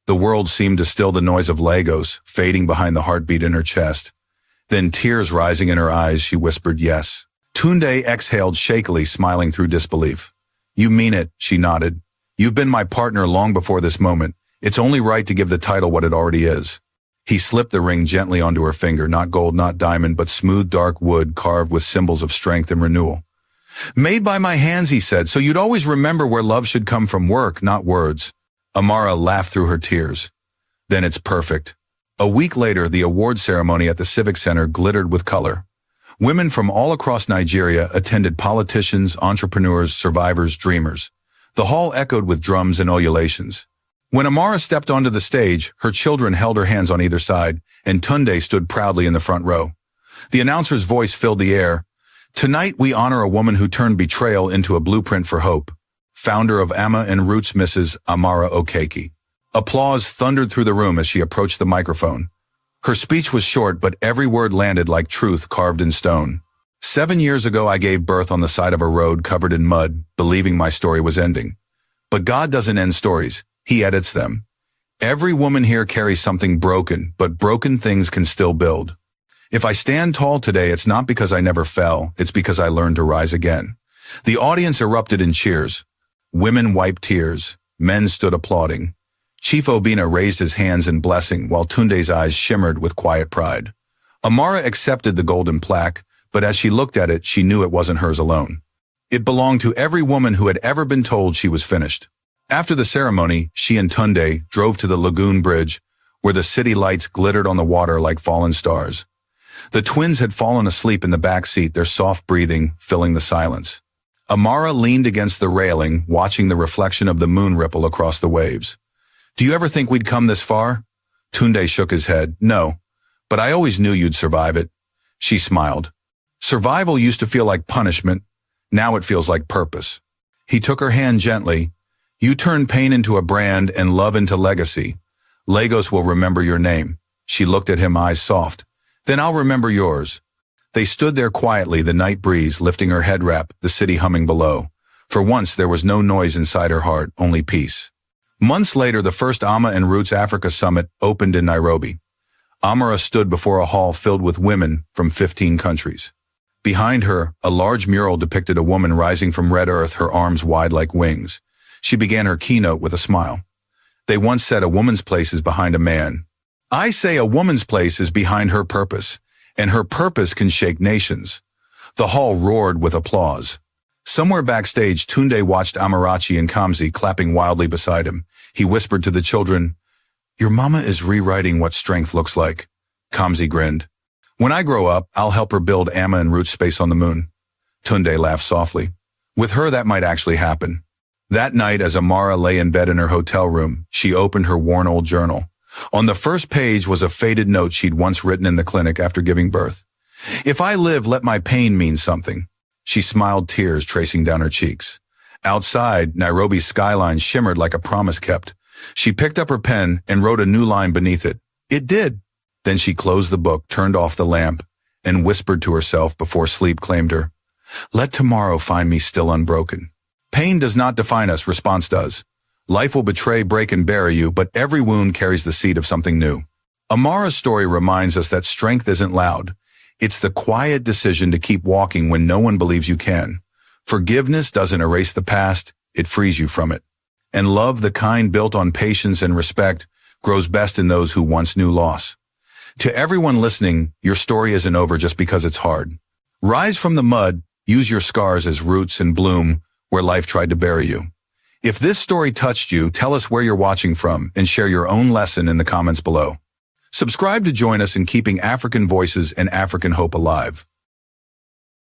The world seemed to still, the noise of Legos fading behind the heartbeat in her chest. Then, tears rising in her eyes, she whispered yes. Tunde exhaled shakily, smiling through disbelief. You mean it, she nodded. You've been my partner long before this moment. It's only right to give the title what it already is. He slipped the ring gently onto her finger, not gold, not diamond, but smooth dark wood carved with symbols of strength and renewal. Made by my hands, he said, so you'd always remember where love should come from, work, not words. Amara laughed through her tears. Then it's perfect. A week later, the award ceremony at the Civic Center glittered with color. Women from all across Nigeria attended, politicians, entrepreneurs, survivors, dreamers. The hall echoed with drums and ululations. When Amara stepped onto the stage, her children held her hands on either side, and Tunde stood proudly in the front row. The announcer's voice filled the air. Tonight we honor a woman who turned betrayal into a blueprint for hope. Founder of Amma and Roots, Mrs. Amara Okeke. Applause thundered through the room as she approached the microphone. Her speech was short, but every word landed like truth carved in stone. 7 years ago, I gave birth on the side of a road covered in mud, believing my story was ending. But God doesn't end stories. He edits them. Every woman here carries something broken, but broken things can still build. If I stand tall today, it's not because I never fell. It's because I learned to rise again. The audience erupted in cheers. Women wiped tears. Men stood applauding. Chief Obina raised his hands in blessing, while Tunde's eyes shimmered with quiet pride. Amara accepted the golden plaque, but as she looked at it, she knew it wasn't hers alone. It belonged to every woman who had ever been told she was finished. After the ceremony, she and Tunde drove to the lagoon bridge, where the city lights glittered on the water like fallen stars. The twins had fallen asleep in the back seat, their soft breathing filling the silence. Amara leaned against the railing, watching the reflection of the moon ripple across the waves. Do you ever think we'd come this far? Tunde shook his head. No, but I always knew you'd survive it. She smiled. Survival used to feel like punishment. Now it feels like purpose. He took her hand gently. You turned pain into a brand and love into legacy. Lagos will remember your name. She looked at him, eyes soft. Then I'll remember yours. They stood there quietly, the night breeze lifting her head wrap, the city humming below. For once there was no noise inside her heart, only peace. Months later, the first Amma and Roots Africa Summit opened in Nairobi. Amara stood before a hall filled with women from 15 countries. Behind her, a large mural depicted a woman rising from red earth, her arms wide like wings. She began her keynote with a smile. They once said a woman's place is behind a man. I say a woman's place is behind her purpose, and her purpose can shake nations. The hall roared with applause. Somewhere backstage, Tunde watched Amarachi and Kamsi clapping wildly beside him. He whispered to the children, Your mama is rewriting what strength looks like. Kamsi grinned. When I grow up, I'll help her build Amma and Roots space on the moon. Tunde laughed softly. With her, that might actually happen. That night, as Amara lay in bed in her hotel room, she opened her worn old journal. On the first page was a faded note she'd once written in the clinic after giving birth. If I live, let my pain mean something. She smiled, tears tracing down her cheeks. Outside, Nairobi's skyline shimmered like a promise kept. She picked up her pen and wrote a new line beneath it. It did. Then she closed the book, turned off the lamp, and whispered to herself before sleep claimed her. Let tomorrow find me still unbroken. Pain does not define us, response does. Life will betray, break, and bury you, but every wound carries the seed of something new. Amara's story reminds us that strength isn't loud. It's the quiet decision to keep walking when no one believes you can. Forgiveness doesn't erase the past, it frees you from it. And love, the kind built on patience and respect, grows best in those who once knew loss. To everyone listening, your story isn't over just because it's hard. Rise from the mud, use your scars as roots, and bloom where life tried to bury you. If this story touched you, tell us where you're watching from and share your own lesson in the comments below. Subscribe to join us in keeping African voices and African hope alive.